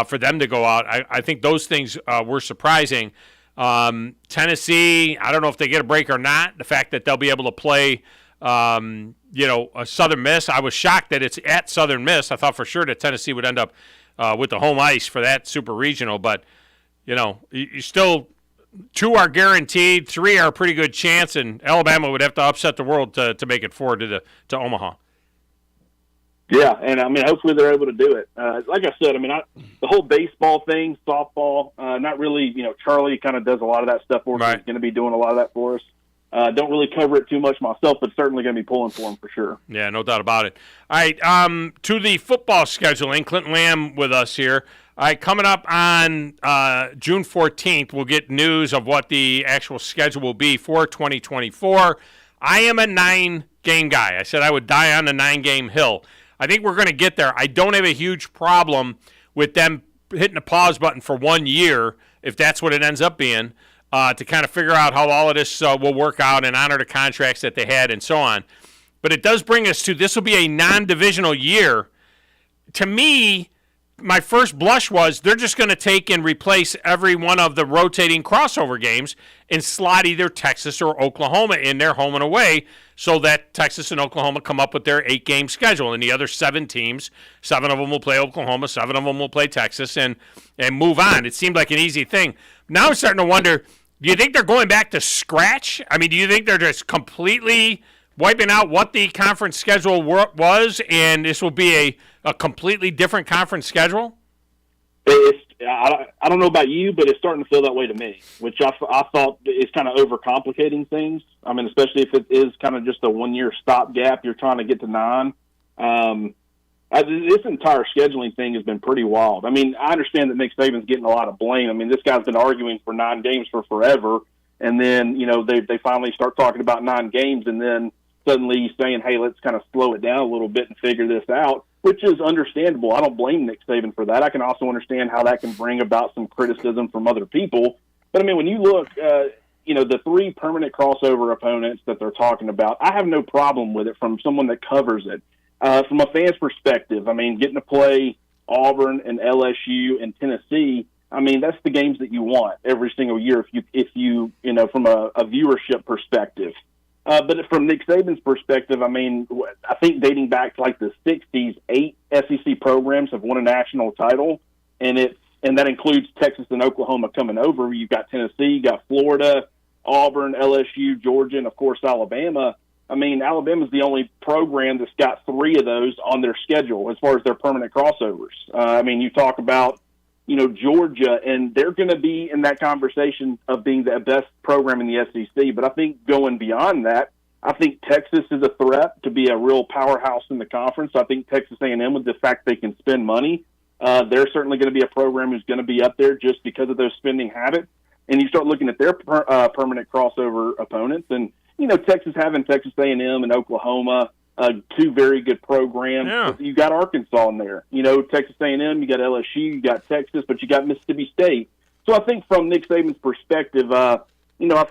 for them to go out. I think those things were surprising. Tennessee, I don't know if they get a break or not. The fact that they'll be able to play a Southern Miss. I was shocked that it's at Southern Miss. I thought for sure that Tennessee would end up with the home ice for that Super Regional. But, you still 2 are guaranteed, 3 are a pretty good chance, and Alabama would have to upset the world to make it forward to Omaha. Yeah, and, I mean, hopefully they're able to do it. Like I said, I mean, the whole baseball thing, softball, not really, Charlie kind of does a lot of that stuff for us. Right. He's going to be doing a lot of that for us. Don't really cover it too much myself, but certainly going to be pulling for him for sure. Yeah, no doubt about it. All right, to the football scheduling, Clinton Lamb with us here. All right, coming up on June 14th, we'll get news of what the actual schedule will be for 2024. I am a 9-game guy. I said I would die on the 9-game hill. I think we're going to get there. I don't have a huge problem with them hitting the pause button for 1 year, if that's what it ends up being, to kind of figure out how all of this will work out and honor the contracts that they had and so on. But it does bring us to this will be a non-divisional year. To me, my first blush was they're just going to take and replace every one of the rotating crossover games and slot either Texas or Oklahoma in their home and away so that Texas and Oklahoma come up with their 8-game schedule. And the other 7 teams, 7 of them will play Oklahoma, 7 of them will play Texas, and move on. It seemed like an easy thing. Now I'm starting to wonder, Do you think they're going back to scratch? I mean, do you think they're just completely wiping out what the conference schedule was, and this will be a completely different conference schedule? I don't know about you, but it's starting to feel that way to me, which I thought is kind of overcomplicating things. I mean, especially if it is kind of just a one-year stopgap, you're trying to get to 9. This entire scheduling thing has been pretty wild. I mean, I understand that Nick Saban's getting a lot of blame. I mean, this guy's been arguing for 9 games for forever, and then, they finally start talking about 9 games, and then suddenly he's saying, hey, let's kind of slow it down a little bit and figure this out, which is understandable. I don't blame Nick Saban for that. I can also understand how that can bring about some criticism from other people. But, I mean, when you look, the 3 permanent crossover opponents that they're talking about, I have no problem with it from someone that covers it. From a fan's perspective, I mean, getting to play Auburn and LSU and Tennessee, I mean, that's the games that you want every single year if you from a viewership perspective. But from Nick Saban's perspective, I mean, I think dating back to like the 60s, 8 SEC programs have won a national title, and that includes Texas and Oklahoma coming over. You've got Tennessee, you got Florida, Auburn, LSU, Georgia, and, of course, Alabama. I mean, Alabama's the only program that's got 3 of those on their schedule as far as their permanent crossovers. I mean, you talk about, Georgia, and they're going to be in that conversation of being the best program in the SEC. But I think going beyond that, I think Texas is a threat to be a real powerhouse in the conference. I think Texas A&M, with the fact they can spend money, they're certainly going to be a program who's going to be up there just because of those spending habits. And you start looking at their permanent crossover opponents, and Texas having Texas A&M and Oklahoma, 2 very good programs. Yeah. You got Arkansas in there. Texas A&M, you got LSU, you got Texas, but you got Mississippi State. So I think from Nick Saban's perspective, I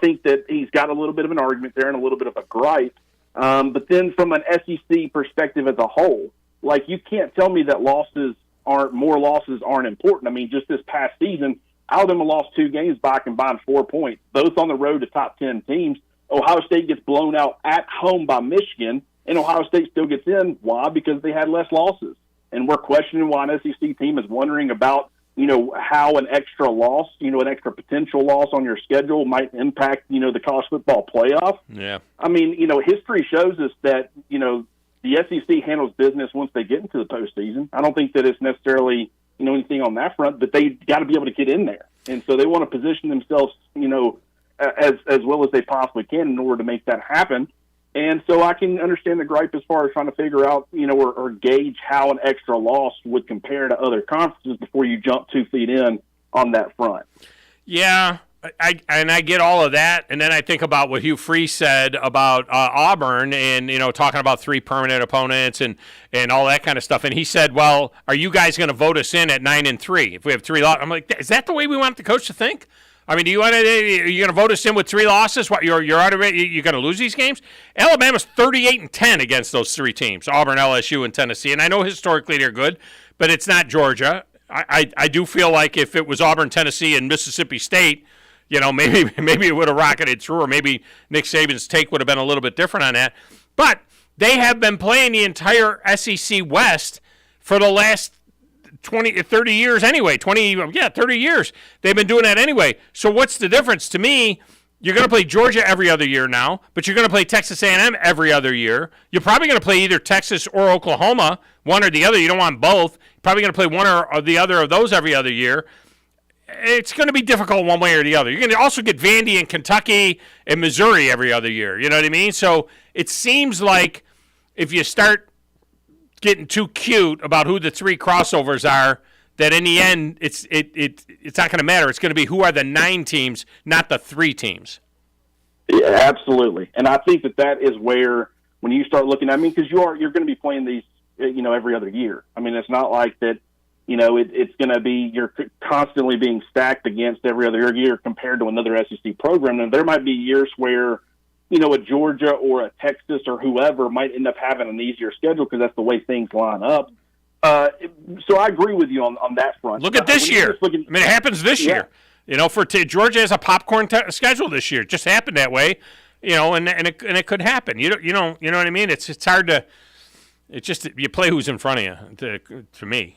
think that he's got a little bit of an argument there and a little bit of a gripe. But then from an SEC perspective as a whole, like, you can't tell me that more losses aren't important. I mean, just this past season, Alabama lost 2 games by a combined 4 points, both on the road to top 10 teams. Ohio State gets blown out at home by Michigan, and Ohio State still gets in. Why? Because they had less losses. And we're questioning why an SEC team is wondering about, how an extra loss, an extra potential loss on your schedule might impact, the college football playoff. Yeah. I mean, history shows us that, the SEC handles business once they get into the postseason. I don't think that it's necessarily, anything on that front, but they got to be able to get in there. And so they want to position themselves, as well as they possibly can in order to make that happen. And so I can understand the gripe as far as trying to figure out, or gauge how an extra loss would compare to other conferences before you jump 2 feet in on that front. Yeah, I get all of that, and then I think about what Hugh Freeze said about Auburn and, talking about 3 permanent opponents and all that kind of stuff. And he said, well, are you guys going to vote us in at 9-3 if we have 3 losses? I'm like, is that the way we want the coach to think? I mean, are you going to vote us in with 3 losses? What, you're going to lose these games? Alabama's 38-10 against those 3 teams, Auburn, LSU, and Tennessee. And I know historically they're good, but it's not Georgia. I do feel like if it was Auburn, Tennessee, and Mississippi State, maybe it would have rocketed through, or maybe Nick Saban's take would have been a little bit different on that. But they have been playing the entire SEC West for the last 30 years anyway. 30 years. They've been doing that anyway. So what's the difference? To me, you're going to play Georgia every other year now, but you're going to play Texas A&M every other year. You're probably going to play either Texas or Oklahoma, one or the other. You don't want both. You're probably going to play one or the other of those every other year. It's going to be difficult one way or the other. You're going to also get Vandy and Kentucky and Missouri every other year. You know what I mean? So it seems like if you start getting too cute about who the 3 crossovers are, that in the end it's not going to matter. It's going to be who are the 9 teams, not the 3 teams. Yeah, absolutely. And I think that is where, when you start looking, because you're going to be playing these, every other year. I mean, it's not like that, it's going to be, you're constantly being stacked against every other year compared to another SEC program. And there might be years where, a Georgia or a Texas or whoever might end up having an easier schedule because that's the way things line up. So I agree with you on that front. Look at this year. It happens this year. Georgia has a popcorn schedule this year. It just happened that way, and it could happen. You know what I mean? It's hard to. It's just you play who's in front of you. To me,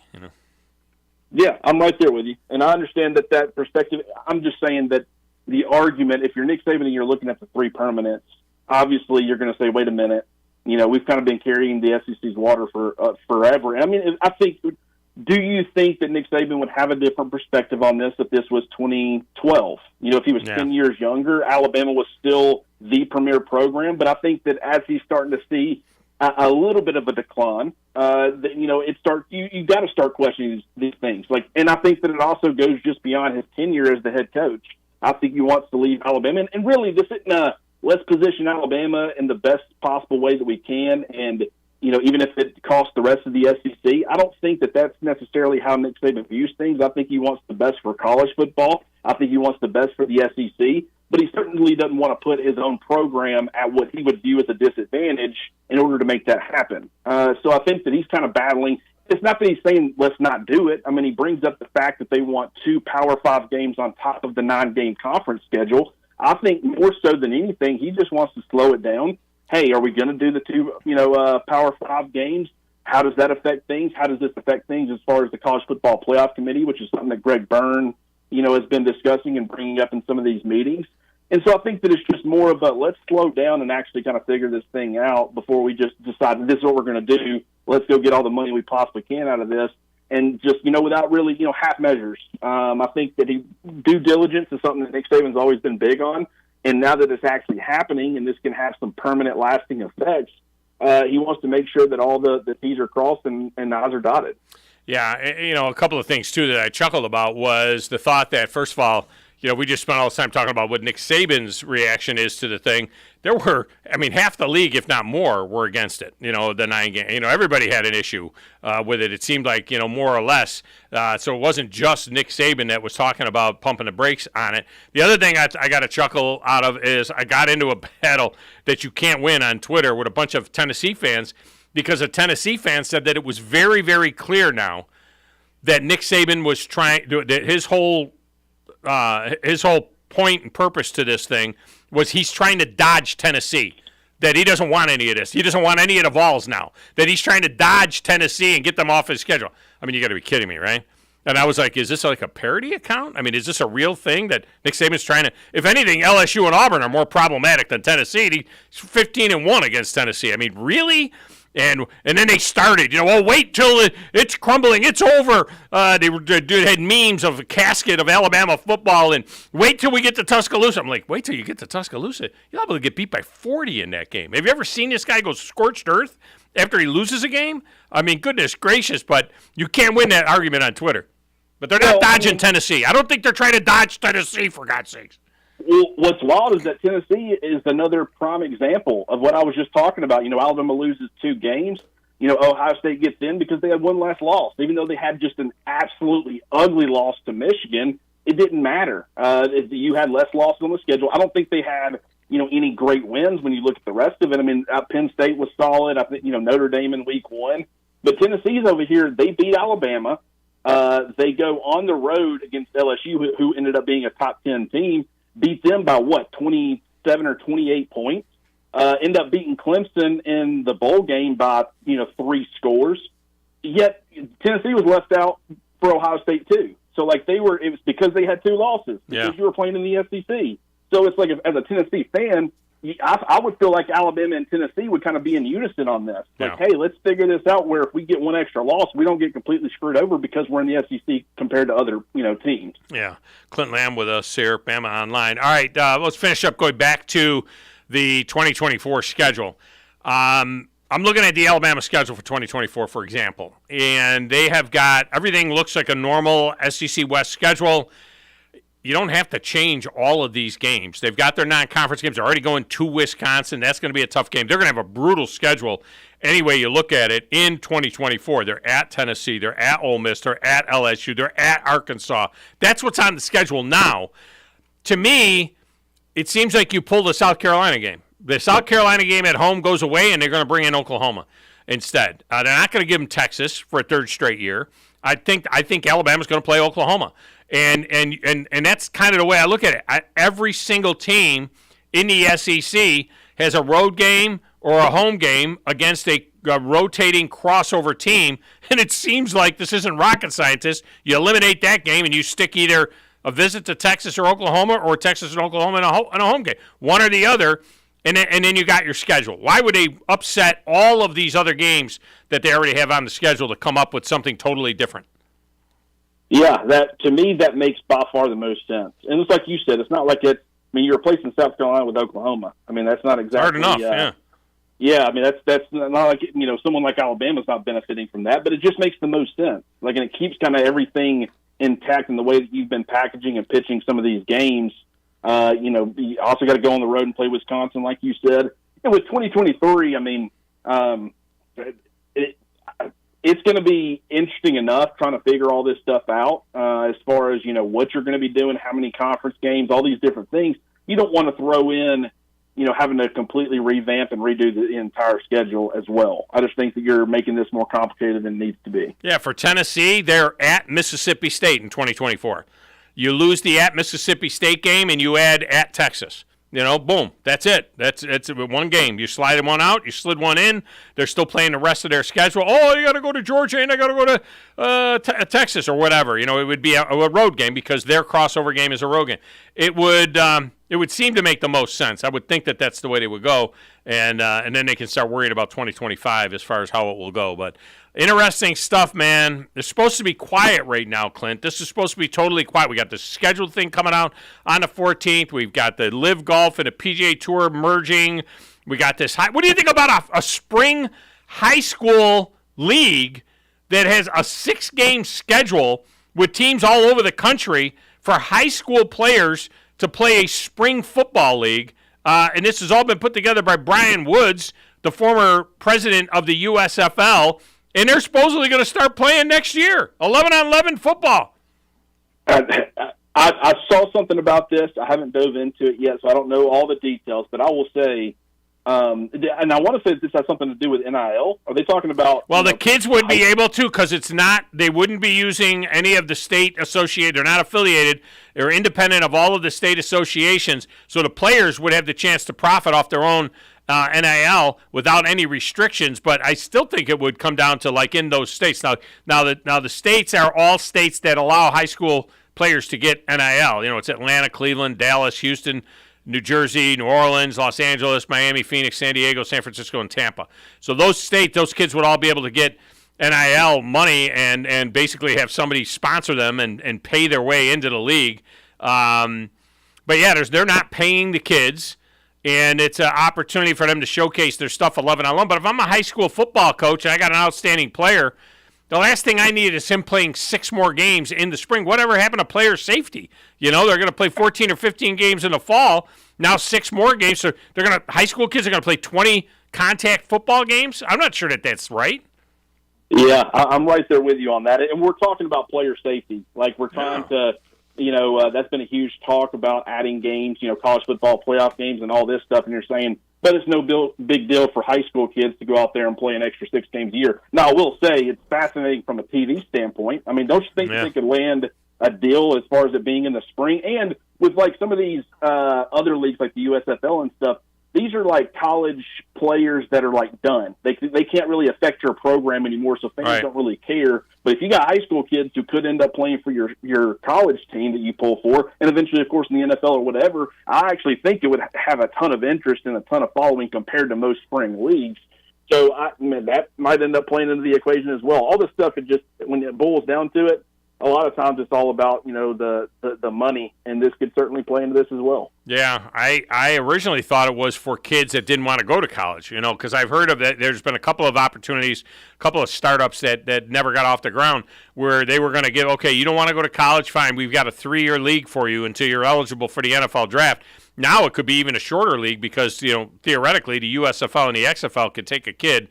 Yeah, I'm right there with you, and I understand that perspective. I'm just saying that the argument, if you're Nick Saban and you're looking at the 3 permanents, obviously you're going to say, wait a minute, we've kind of been carrying the SEC's water for forever. I mean, I think, do you think that Nick Saban would have a different perspective on this if this was 2012? If he was 10 years younger, Alabama was still the premier program. But I think that as he's starting to see a little bit of a decline, you got to start questioning these things. And I think that it also goes just beyond his tenure as the head coach. I think he wants to leave Alabama, and really, this isn't let's position Alabama in the best possible way that we can, and even if it costs the rest of the SEC. I don't think that that's necessarily how Nick Saban views things. I think he wants the best for college football. I think he wants the best for the SEC, but he certainly doesn't want to put his own program at what he would view as a disadvantage in order to make that happen. So I think that he's kind of battling. It's not that he's saying let's not do it. I mean, he brings up the fact that they want 2 Power 5 games on top of the 9-game conference schedule. I think more so than anything, he just wants to slow it down. Hey, are we going to do the 2, Power 5 games? How does that affect things? How does this affect things as far as the College Football Playoff Committee, which is something that Greg Byrne, has been discussing and bringing up in some of these meetings? And so I think that it's just more of a let's slow down and actually kind of figure this thing out before we just decide this is what we're going to do. Let's go get all the money we possibly can out of this. And just, without really, half measures. I think that due diligence is something that Nick Saban's always been big on. And now that it's actually happening and this can have some permanent lasting effects, he wants to make sure that all the T's are crossed and I's are dotted. Yeah, a couple of things, too, that I chuckled about was the thought that, first of all, we just spent all this time talking about what Nick Saban's reaction is to the thing. There were, half the league, if not more, were against it. The 9-game. Everybody had an issue with it. It seemed like, more or less. So it wasn't just Nick Saban that was talking about pumping the brakes on it. The other thing I got a chuckle out of is I got into a battle that you can't win on Twitter with a bunch of Tennessee fans because a Tennessee fan said that it was very, very clear now that Nick Saban was trying, that his whole point and purpose to this thing was he's trying to dodge Tennessee, that he doesn't want any of this. He doesn't want any of the Vols now, that he's trying to dodge Tennessee and get them off his schedule. I mean, you got to be kidding me, right? And I was like, is this like a parody account? I mean, is this a real thing that Nick Saban's trying to, if anything, LSU and Auburn are more problematic than Tennessee. He's 15-1 against Tennessee. I mean, really? And then they started, wait till it's crumbling, it's over. They had memes of a casket of Alabama football, and wait till we get to Tuscaloosa. I'm like, wait till you get to Tuscaloosa. You'll be able to get beat by 40 in that game. Have you ever seen this guy go scorched earth after he loses a game? I mean, goodness gracious, but you can't win that argument on Twitter. But they're not dodging Tennessee. I don't think they're trying to dodge Tennessee, for God's sakes. Well, what's wild is that Tennessee is another prime example of what I was just talking about. Alabama loses 2 games. Ohio State gets in because they had one less loss. Even though they had just an absolutely ugly loss to Michigan, it didn't matter. You had less losses on the schedule. I don't think they had, any great wins when you look at the rest of it. I mean, Penn State was solid. I think, Notre Dame in week 1. But Tennessee's over here. They beat Alabama. They go on the road against LSU, who ended up being a top 10 team. Beat them by 27 or 28 points. End up beating Clemson in the bowl game by 3 scores. Yet Tennessee was left out for Ohio State too. So it was because they had 2 losses because you were playing in the SEC. So it's like as a Tennessee fan, I would feel like Alabama and Tennessee would kind of be in unison on this. Hey, let's figure this out where if we get one extra loss, we don't get completely screwed over because we're in the SEC compared to other, teams. Yeah. Clint Lamb with us here, Bama Online. All right, let's finish up going back to the 2024 schedule. I'm looking at the Alabama schedule for 2024, for example, and they have got everything looks like a normal SEC West schedule. You don't have to change all of these games. They've got their non-conference games. They're already going to Wisconsin. That's going to be a tough game. They're going to have a brutal schedule any way you look at it in 2024. They're at Tennessee. They're at Ole Miss. They're at LSU. They're at Arkansas. That's what's on the schedule now. To me, it seems like you pull the South Carolina game. The South Carolina game at home goes away, and they're going to bring in Oklahoma instead. They're not going to give them Texas for a 3rd straight year. I think Alabama's going to play Oklahoma. And that's kind of the way I look at it. Every single team in the SEC has a road game or a home game against a rotating crossover team, and it seems like this isn't rocket scientists. You eliminate that game and you stick either a visit to Texas or Oklahoma, or Texas and Oklahoma in a home game. One or the other, and then you got your schedule. Why would they upset all of these other games that they already have on the schedule to come up with something totally different? Yeah, to me, that makes by far the most sense. And it's like you said, it's not like you're replacing South Carolina with Oklahoma. I mean, that's not exactly hard enough, yeah. Yeah, I mean, that's not like, someone like Alabama's not benefiting from that, but it just makes the most sense. And it keeps kind of everything intact in the way that you've been packaging and pitching some of these games. You also got to go on the road and play Wisconsin, like you said. And with 2023, I mean, it's going to be interesting enough trying to figure all this stuff out as far as, what you're going to be doing, how many conference games, all these different things. You don't want to throw in, having to completely revamp and redo the entire schedule as well. I just think that you're making this more complicated than it needs to be. Yeah, for Tennessee, they're at Mississippi State in 2024. You lose the at Mississippi State game and you add at Texas. Boom. That's it. It's one game. You slide one out. You slid one in. They're still playing the rest of their schedule. Oh, you got to go to Georgia and I got to go to Texas or whatever. It would be a road game because their crossover game is a road game. It would seem to make the most sense. I would think that that's the way they would go, and then they can start worrying about 2025 as far as how it will go. But interesting stuff, man. It's supposed to be quiet right now, Clint. This is supposed to be totally quiet. We got the scheduled thing coming out on the 14th. We've got the Live Golf and the PGA Tour merging. We got this. What do you think about a spring high school league that has a 6-game schedule with teams all over the country for high school players to play a spring football league? And this has all been put together by Brian Woods, the former president of the USFL. And they're supposedly going to start playing next year, 11-on-11 football. I saw something about this. I haven't dove into it yet, so I don't know all the details. But I will say, and I want to say this has something to do with NIL. Are they talking about? Well, the kids would be able to because it's not. They wouldn't be using any of the state associated. They're not affiliated. They're independent of all of the state associations. So the players would have the chance to profit off their own NIL without any restrictions, but I still think it would come down to like in those states. Now the states are all states that allow high school players to get NIL. It's Atlanta, Cleveland, Dallas, Houston, New Jersey, New Orleans, Los Angeles, Miami, Phoenix, San Diego, San Francisco, and Tampa. So those kids would all be able to get NIL money and basically have somebody sponsor them and pay their way into the league. But yeah, they're not paying the kids. And it's an opportunity for them to showcase their stuff 11-on-11. But if I'm a high school football coach and I got an outstanding player, the last thing I need is him playing 6 more games in the spring. Whatever happened to player safety? They're going to play 14 or 15 games in the fall. Now 6 more games. So high school kids are going to play 20 contact football games. I'm not sure that that's right. Yeah, I'm right there with you on that. And we're talking about player safety. Like we're trying to. That's been a huge talk about adding games, college football playoff games and all this stuff. And you're saying, but it's no big deal for high school kids to go out there and play an extra 6 games a year. Now, I will say it's fascinating from a TV standpoint. I mean, don't you think they could land a deal as far as it being in the spring? And with like some of these other leagues like the USFL and stuff, these are like college players that are like done. They can't really affect your program anymore, so fans don't really care. But if you got high school kids who could end up playing for your college team that you pull for, and eventually, of course, in the NFL or whatever, I actually think it would have a ton of interest and a ton of following compared to most spring leagues. So that might end up playing into the equation as well. All this stuff, when it boils down to it, a lot of times it's all about the money, and this could certainly play into this as well. Yeah, I originally thought it was for kids that didn't want to go to college, because I've heard of that. There's been a couple of opportunities, a couple of startups that never got off the ground where they were going to give, okay, you don't want to go to college, fine, we've got a 3-year league for you until you're eligible for the NFL draft. Now it could be even a shorter league because, theoretically the USFL and the XFL could take a kid,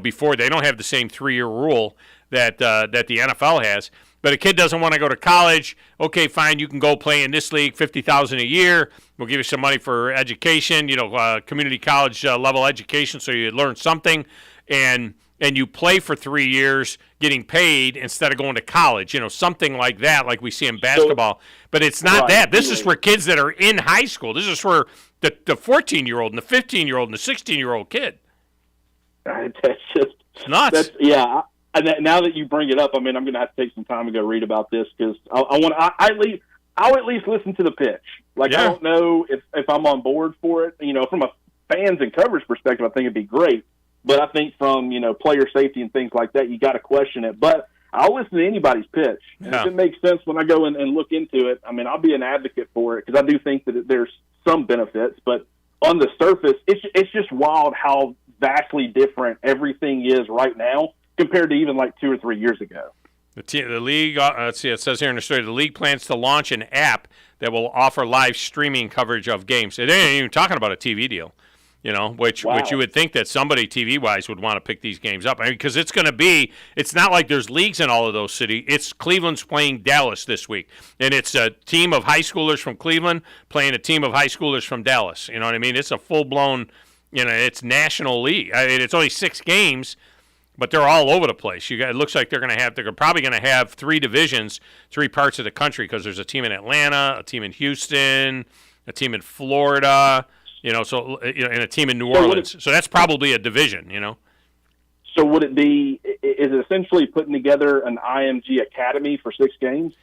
before they don't have the same 3-year rule that the NFL has. But a kid doesn't want to go to college. Okay, fine, you can go play in this league, $50,000 a year. We'll give you some money for education, community college level education, so you learn something, and you play for 3 years, getting paid instead of going to college. Something like that, like we see in basketball. But it's not that. This is for kids that are in high school. This is for the 14-year-old and the 15-year-old and the 16-year-old kid. That's just it's nuts. And now that you bring it up, I'm going to have to take some time to go read about this because I I'll at least listen to the pitch. Like, I don't know if I'm on board for it. You know, from a fans and coverage perspective, I think it'd be great. But I think from, you know, player safety and things like that, you got to question it. But I'll listen to anybody's pitch. And if it makes sense when I go in and look into it, I mean, I'll be an advocate for it because I do think that there's some benefits. But on the surface, it's just wild how vastly different everything is right now compared to even like 2 or 3 years ago. The league, let's see, it says here in the story, the league plans to launch an app that will offer live streaming coverage of games. They ain't even talking about a TV deal, you know, which you would think that somebody TV-wise would want to pick these games up. I mean, because it's going to be, it's not like there's leagues in all of those cities. It's Cleveland's playing Dallas this week, and it's a team of high schoolers from Cleveland playing a team of high schoolers from Dallas. You know what I mean? It's a full-blown, you know, it's national league. I mean, it's only 6 games. But they're all over the place. It looks like they're probably going to have 3 divisions, 3 parts of the country, because there's a team in Atlanta, a team in Houston, a team in Florida, you know, and a team in New Orleans. So that's probably a division, you know. So would it be? Is it essentially putting together an IMG academy for 6 games,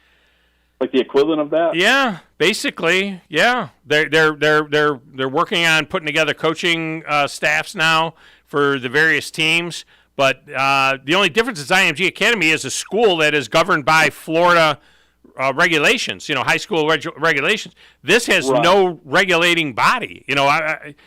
like the equivalent of that? Yeah, basically, yeah. They're working on putting together coaching staffs now for the various teams. But the only difference is IMG Academy is a school that is governed by Florida regulations, you know, high school regulations. This has no regulating body. You know,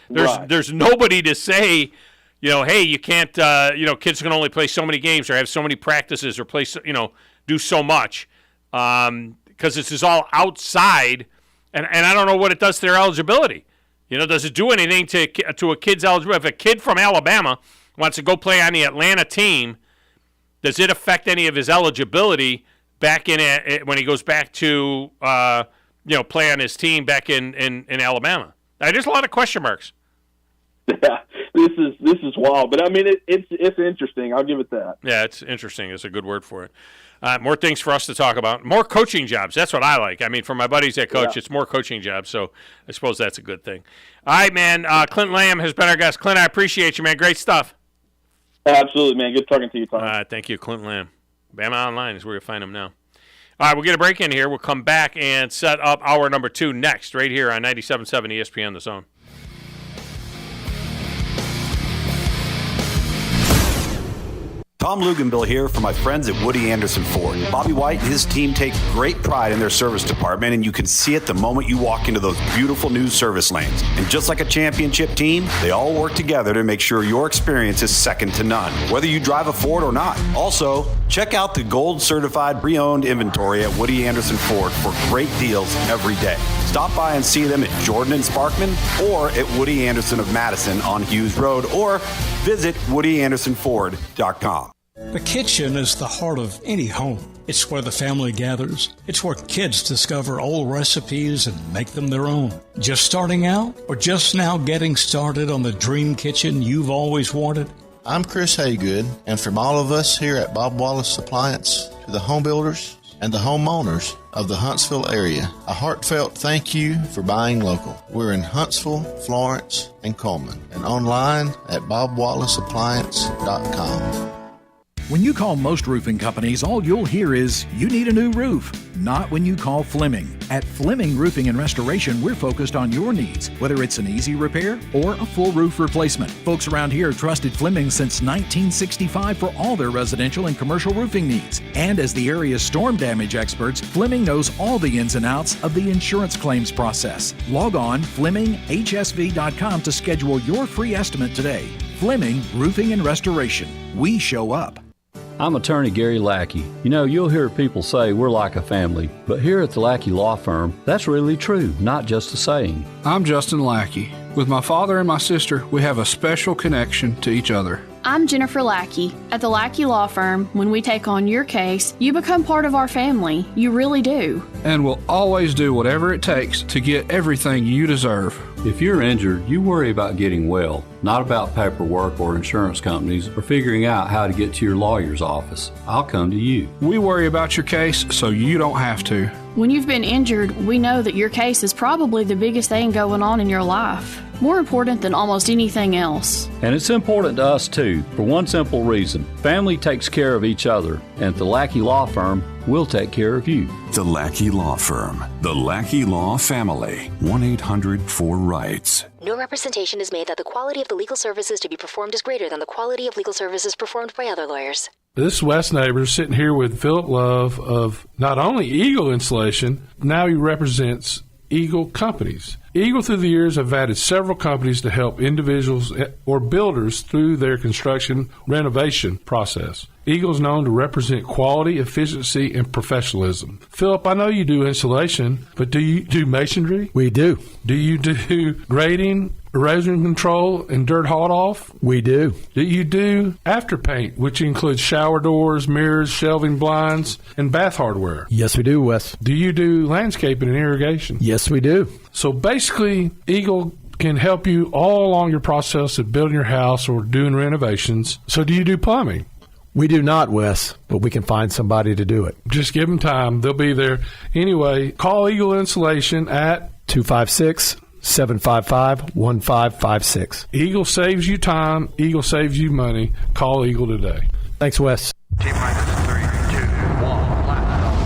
there's nobody to say, you know, hey, you can't, you know, kids can only play so many games or have so many practices or play, you know, do so much because this is all outside. And I don't know what it does to their eligibility. You know, does it do anything to a kid's eligibility? If a kid from Alabama wants to go play on the Atlanta team, does it affect any of his eligibility back in when he goes back to you know, play on his team back in Alabama? There's a lot of question marks. Yeah, this is wild, but I mean it's interesting. I'll give it that. Yeah, it's interesting. It's a good word for it. More things for us to talk about. More coaching jobs. That's what I like. I mean, for my buddies that coach, it's more coaching jobs. So I suppose that's a good thing. All right, man. Clint Lamb has been our guest. Clint, I appreciate you, man. Great stuff. Absolutely, man. Good talking to you, Tom. Thank you, Clint Lamb. Bama Online is where you'll find him now. All right, we'll get a break in here. We'll come back and set up hour number 2 next, right here on 97.7 ESPN The Zone. Tom Luganbill here for my friends at Woody Anderson Ford. Bobby White and his team take great pride in their service department, and you can see it the moment you walk into those beautiful new service lanes. And just like a championship team, they all work together to make sure your experience is second to none, whether you drive a Ford or not. Also, check out the gold-certified pre-owned inventory at Woody Anderson Ford for great deals every day. Stop by and see them at Jordan and Sparkman or at Woody Anderson of Madison on Hughes Road, or visit WoodyAndersonFord.com. The kitchen is the heart of any home. It's where the family gathers. It's where kids discover old recipes and make them their own. Just starting out or just now getting started on the dream kitchen you've always wanted? I'm Chris Haygood, and from all of us here at Bob Wallace Appliance to the home builders and the homeowners of the Huntsville area, a heartfelt thank you for buying local. We're in Huntsville, Florence, and Coleman, and online at bobwallaceappliance.com. When you call most roofing companies, all you'll hear is, you need a new roof. Not when you call Fleming. At Fleming Roofing and Restoration, we're focused on your needs, whether it's an easy repair or a full roof replacement. Folks around here trusted Fleming since 1965 for all their residential and commercial roofing needs. And as the area's storm damage experts, Fleming knows all the ins and outs of the insurance claims process. Log on FlemingHSV.com to schedule your free estimate today. Fleming Roofing and Restoration. We show up. I'm attorney Gary Lackey. You know, you'll hear people say we're like a family, but here at the Lackey Law Firm, that's really true, not just a saying. I'm Justin Lackey. With my father and my sister, we have a special connection to each other. I'm Jennifer Lackey. At the Lackey Law Firm, when we take on your case, you become part of our family. You really do. And we'll always do whatever it takes to get everything you deserve. If you're injured, you worry about getting well, not about paperwork or insurance companies or figuring out how to get to your lawyer's office. I'll come to you. We worry about your case so you don't have to. When you've been injured, we know that your case is probably the biggest thing going on in your life. more important than almost anything else. And it's important to us too, for one simple reason. Family takes care of each other, and at the Lackey Law Firm, we'll take care of you. The Lackey Law Firm. The Lackey Law Family. 1-800-4-RIGHTS. No representation is made that the quality of the legal services to be performed is greater than the quality of legal services performed by other lawyers. This is Wes Neighbors sitting here with Philip Love of not only Eagle Insulation, now he represents Eagle Companies. Eagle through the years have added several companies to help individuals or builders through their construction renovation process. Eagle is known to represent quality, efficiency, and professionalism. Philip, I know you do insulation, but do you do masonry? We do. Do you do grading, erosion control, and dirt hauled off? We do. Do you do after paint, which includes shower doors, mirrors, shelving blinds, and bath hardware? Yes, we do, Wes. Do you do landscaping and irrigation? Yes, we do. So basically, Eagle can help you all along your process of building your house or doing renovations. So do you do plumbing? We do not, Wes, but we can find somebody to do it. Just give them time. They'll be there. Anyway, call Eagle Insulation at 256-755-1556. Eagle saves you time. Eagle saves you money. Call Eagle today. Thanks, Wes. T-minus 3, 2, 1.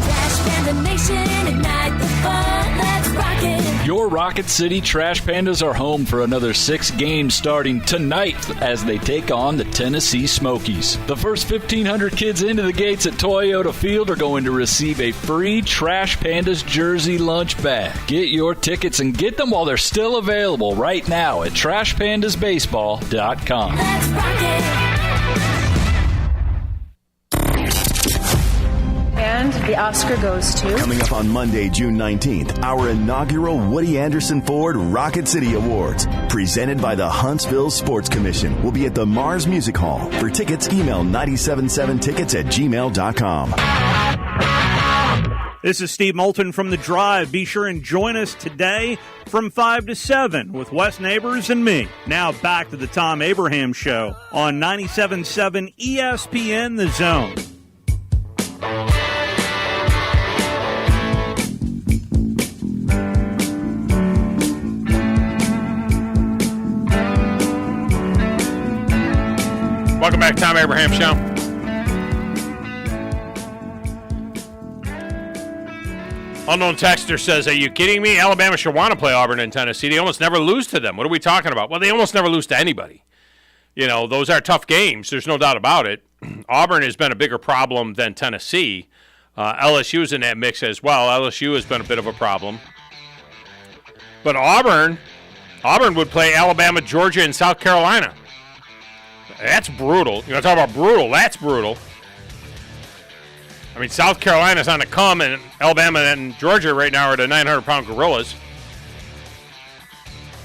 Trash Panda Nation, ignite the fun. Let's rock it. Your Rocket City Trash Pandas are home for another 6 games starting tonight as they take on the Tennessee Smokies. The first 1,500 kids into the gates at Toyota Field are going to receive a free Trash Pandas jersey lunch bag. Get your tickets and get them while they're still available right now at TrashPandasBaseball.com. Let's rock it. And the Oscar goes to... Coming up on Monday, June 19th, our inaugural Woody Anderson Ford Rocket City Awards, presented by the Huntsville Sports Commission, will be at the Mars Music Hall. For tickets, email 977tickets@gmail.com. This is Steve Moulton from The Drive. Be sure and join us today from 5 to 7 with Wes Neighbors and me. Now back to the Thom Abraham Show on 97.7 ESPN The Zone. Welcome back, Thom Abraham Show. Unknown texter says, are you kidding me? Alabama should want to play Auburn and Tennessee. They almost never lose to them. What are we talking about? Well, they almost never lose to anybody. You know, those are tough games. There's no doubt about it. Auburn has been a bigger problem than Tennessee. LSU's in that mix as well. LSU has been a bit of a problem. But Auburn would play Alabama, Georgia, and South Carolina. That's brutal. You know, talk about brutal. That's brutal. I mean, South Carolina's on the come, and Alabama and Georgia right now are the 900-pound gorillas.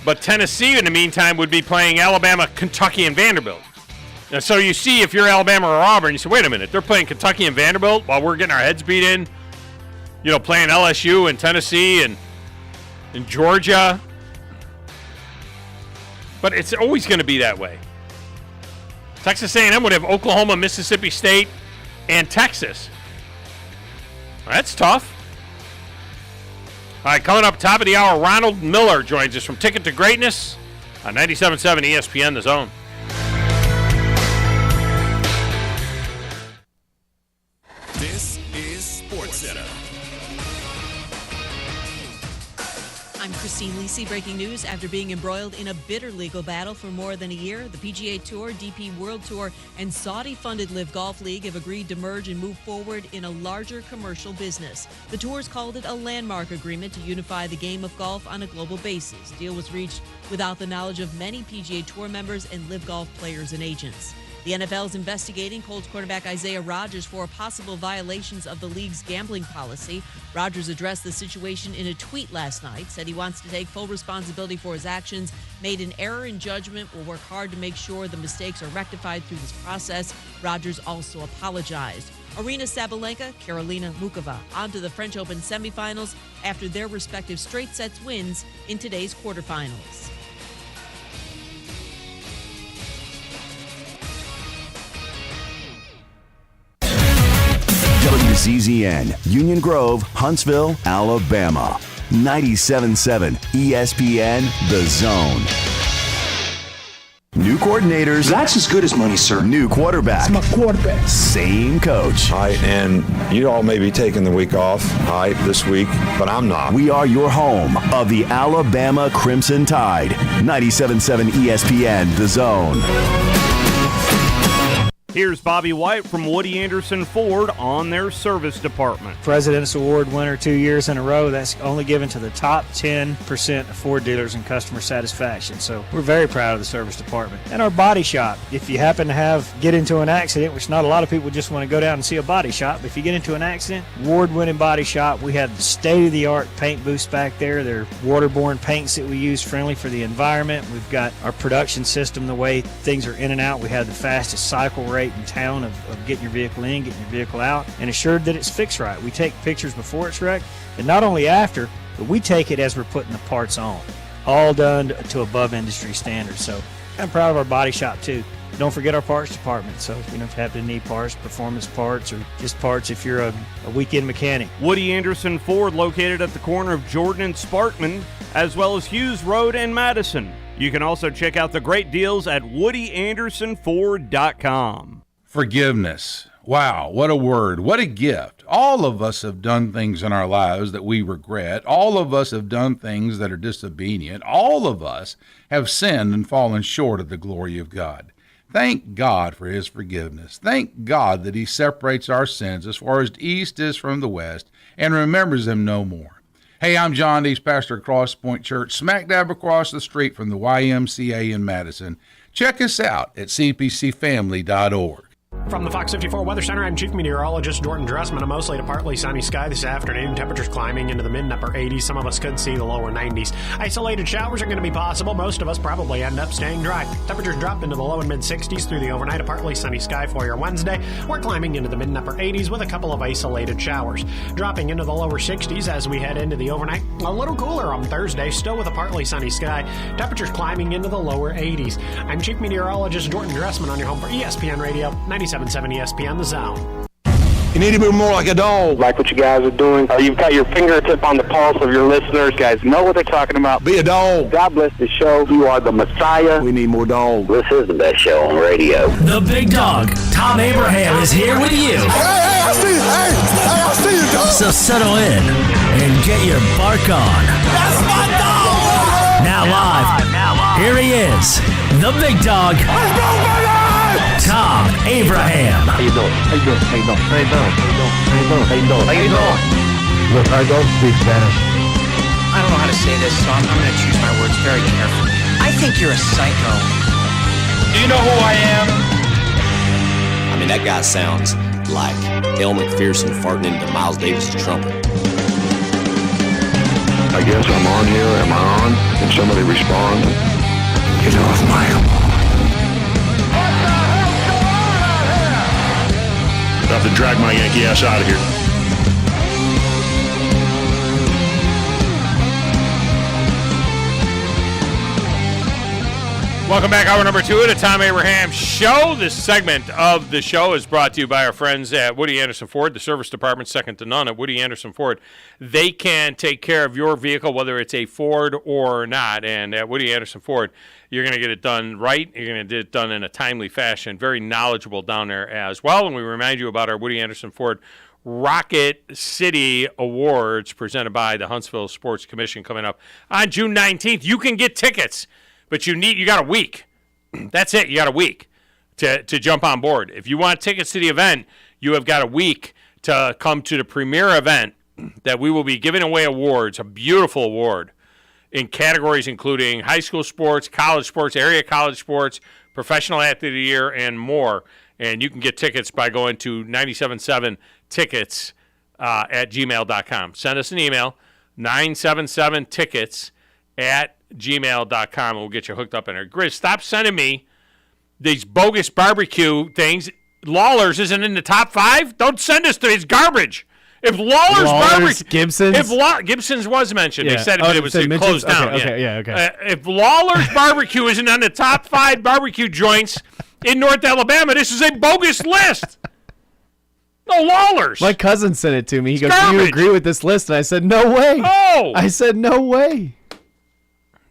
But Tennessee, in the meantime, would be playing Alabama, Kentucky, and Vanderbilt. And so you see, if you're Alabama or Auburn, you say, wait a minute, they're playing Kentucky and Vanderbilt while we're getting our heads beat in, you know, playing LSU and Tennessee and Georgia. But it's always going to be that way. Texas A&M would have Oklahoma, Mississippi State, and Texas. That's tough. All right, coming up top of the hour, Ronald Miller joins us from Ticket to Greatness on 97.7 ESPN The Zone. This is SportsCenter. I'm Christine Lisi, breaking news. After being embroiled in a bitter legal battle for more than a year, the PGA Tour, DP World Tour, and Saudi-funded Live Golf League have agreed to merge and move forward in a larger commercial business. The tours called it a landmark agreement to unify the game of golf on a global basis. The deal was reached without the knowledge of many PGA Tour members and Live Golf players and agents. The NFL is investigating Colts quarterback Isaiah Rodgers for possible violations of the league's gambling policy. Rodgers addressed the situation in a tweet last night, said he wants to take full responsibility for his actions, made an error in judgment, will work hard to make sure the mistakes are rectified through this process. Rodgers also apologized. Arina Sabalenka, Karolina Mukova on to the French Open semifinals after their respective straight sets wins in today's quarterfinals. WCZN, Union Grove, Huntsville, Alabama. 97.7 ESPN The Zone. New coordinators. That's as good as money, sir. New quarterback. It's my quarterback. Same coach. All right, and you all may be taking the week off, all right, this week, but I'm not. We are your home of the Alabama Crimson Tide. 97.7 ESPN, The Zone. Here's Bobby White from Woody Anderson Ford on their service department. President's Award winner 2 years in a row. That's only given to the top 10% of Ford dealers in customer satisfaction. So we're very proud of the service department. And our body shop. If you happen to get into an accident, which not a lot of people just want to go down and see a body shop, but if you get into an accident, award-winning body shop. We have the state-of-the-art paint booths back there. They're waterborne paints that we use, friendly for the environment. We've got our production system, the way things are in and out. We have the fastest cycle rate in town of getting your vehicle in, getting your vehicle out, and assured that it's fixed right. We take pictures before it's wrecked, and not only after, but we take it as we're putting the parts on. All done to above industry standards. So I'm proud of our body shop too. Don't forget our parts department. So you don't have to need parts, performance parts, or just parts if you're a weekend mechanic. Woody Anderson Ford, located at the corner of Jordan and Sparkman, as well as Hughes Road and Madison. You can also check out the great deals at WoodyAndersonFord.com. Forgiveness. Wow, what a word. What a gift. All of us have done things in our lives that we regret. All of us have done things that are disobedient. All of us have sinned and fallen short of the glory of God. Thank God for his forgiveness. Thank God that he separates our sins as far as the east is from the west and remembers them no more. Hey, I'm John Dees, pastor of Cross Point Church, smack dab across the street from the YMCA in Madison. Check us out at cpcfamily.org. From the Fox 54 Weather Center, I'm Chief Meteorologist Jordan Dressman. A mostly to partly sunny sky this afternoon. Temperatures climbing into the mid and upper 80s. Some of us could see the lower 90s. Isolated showers are going to be possible. Most of us probably end up staying dry. Temperatures drop into the low and mid 60s through the overnight. A partly sunny sky for your Wednesday. We're climbing into the mid and upper 80s with a couple of isolated showers. Dropping into the lower 60s as we head into the overnight. A little cooler on Thursday, still with a partly sunny sky. Temperatures climbing into the lower 80s. I'm Chief Meteorologist Jordan Dressman on your home for ESPN Radio 97.7 ESPN The Zone. You need to be more like a dog. Like what you guys are doing. You've got your fingertip on the pulse of your listeners. You guys know what they're talking about. Be a dog. God bless the show. You are the Messiah. We need more dogs. This is the best show on radio. The big dog, Thom Abraham, is here with you. Hey, I see you. Hey, I see you, dog. So settle in and get your bark on. That's my dog. Now live. Here he is, the big dog. Let's go, baby! Thom Abraham. How you doing? How you doing? How you doing? How you doing? How you doing? How you doing? How you doing? Look, I don't speak Spanish. I don't know how to say this, so I'm going to choose my words very carefully. I think you're a psycho. Do you know who I am? I mean, that guy sounds like El McPherson farting into Miles Davis' trumpet. I guess I'm on here. Am I on? Can somebody respond? Get off my lawn. I have to drag my Yankee ass out of here. Welcome back. Hour number 2 of the Thom Abraham Show. This segment of the show is brought to you by our friends at Woody Anderson Ford, the service department second to none at Woody Anderson Ford. They can take care of your vehicle, whether it's a Ford or not. And at Woody Anderson Ford, you're going to get it done right. You're going to get it done in a timely fashion. Very knowledgeable down there as well. And we remind you about our Woody Anderson Ford Rocket City Awards presented by the Huntsville Sports Commission coming up on June 19th. You can get tickets, but you got a week. That's it. You got a week to jump on board. If you want tickets to the event, you have got a week to come to the premier event that we will be giving away awards, a beautiful award, in categories including high school sports, college sports, area college sports, professional athlete of the year, and more. And you can get tickets by going to 977tickets at gmail.com. Send us an email, 977tickets at gmail.com, and we'll get you hooked up in there. Grizz, stop sending me these bogus barbecue things. Lawler's isn't in the top 5. Don't send us to his garbage. If Lawler's barbecue, Gibson's was mentioned. Yeah. They said it was closed down. Okay. If Lawler's barbecue isn't on the top 5 barbecue joints in North Alabama, this is a bogus list. No, Lawler's. My cousin sent it to me. He goes, garbage. "Do you agree with this list?" And I said, "No way." Oh, I said, "No way."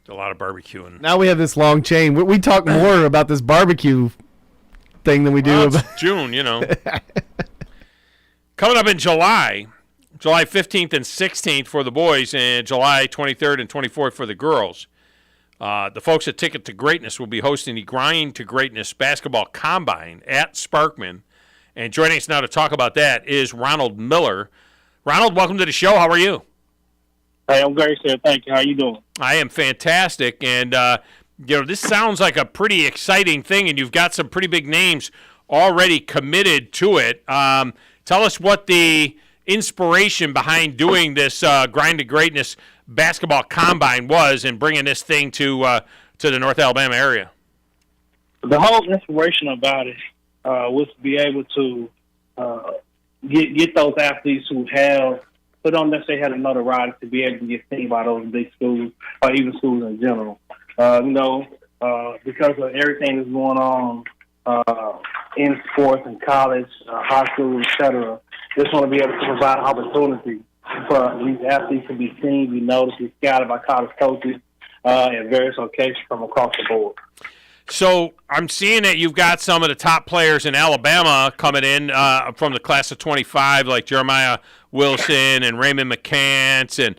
A lot of barbecuing. Now we have this long chain. We talk more about this barbecue thing than we do It's about June, you know. Coming up in July 15th and 16th for the boys, and July 23rd and 24th for the girls. The folks at Ticket to Greatness will be hosting the Grind to Greatness Basketball Combine at Sparkman. And joining us now to talk about that is Ronald Miller. Ronald, welcome to the show. How are you? Hey, I'm great, sir. Thank you. How you doing? I am fantastic. And, this sounds like a pretty exciting thing, and you've got some pretty big names already committed to it. Tell us what the inspiration behind doing this Grind to Greatness Basketball Combine was and bringing this thing to the North Alabama area. The whole inspiration about it was to be able to get those athletes who don't necessarily have the notoriety to be able to get seen by those big schools or even schools in general. Because of everything that's going on in sports and college, high school, etc. Just want to be able to provide opportunity for these athletes to be seen, be noticed, be scouted by college coaches at various locations from across the board. So I'm seeing that you've got some of the top players in Alabama coming in from the class of 25, like Jeremiah Wilson and Raymond McCants and,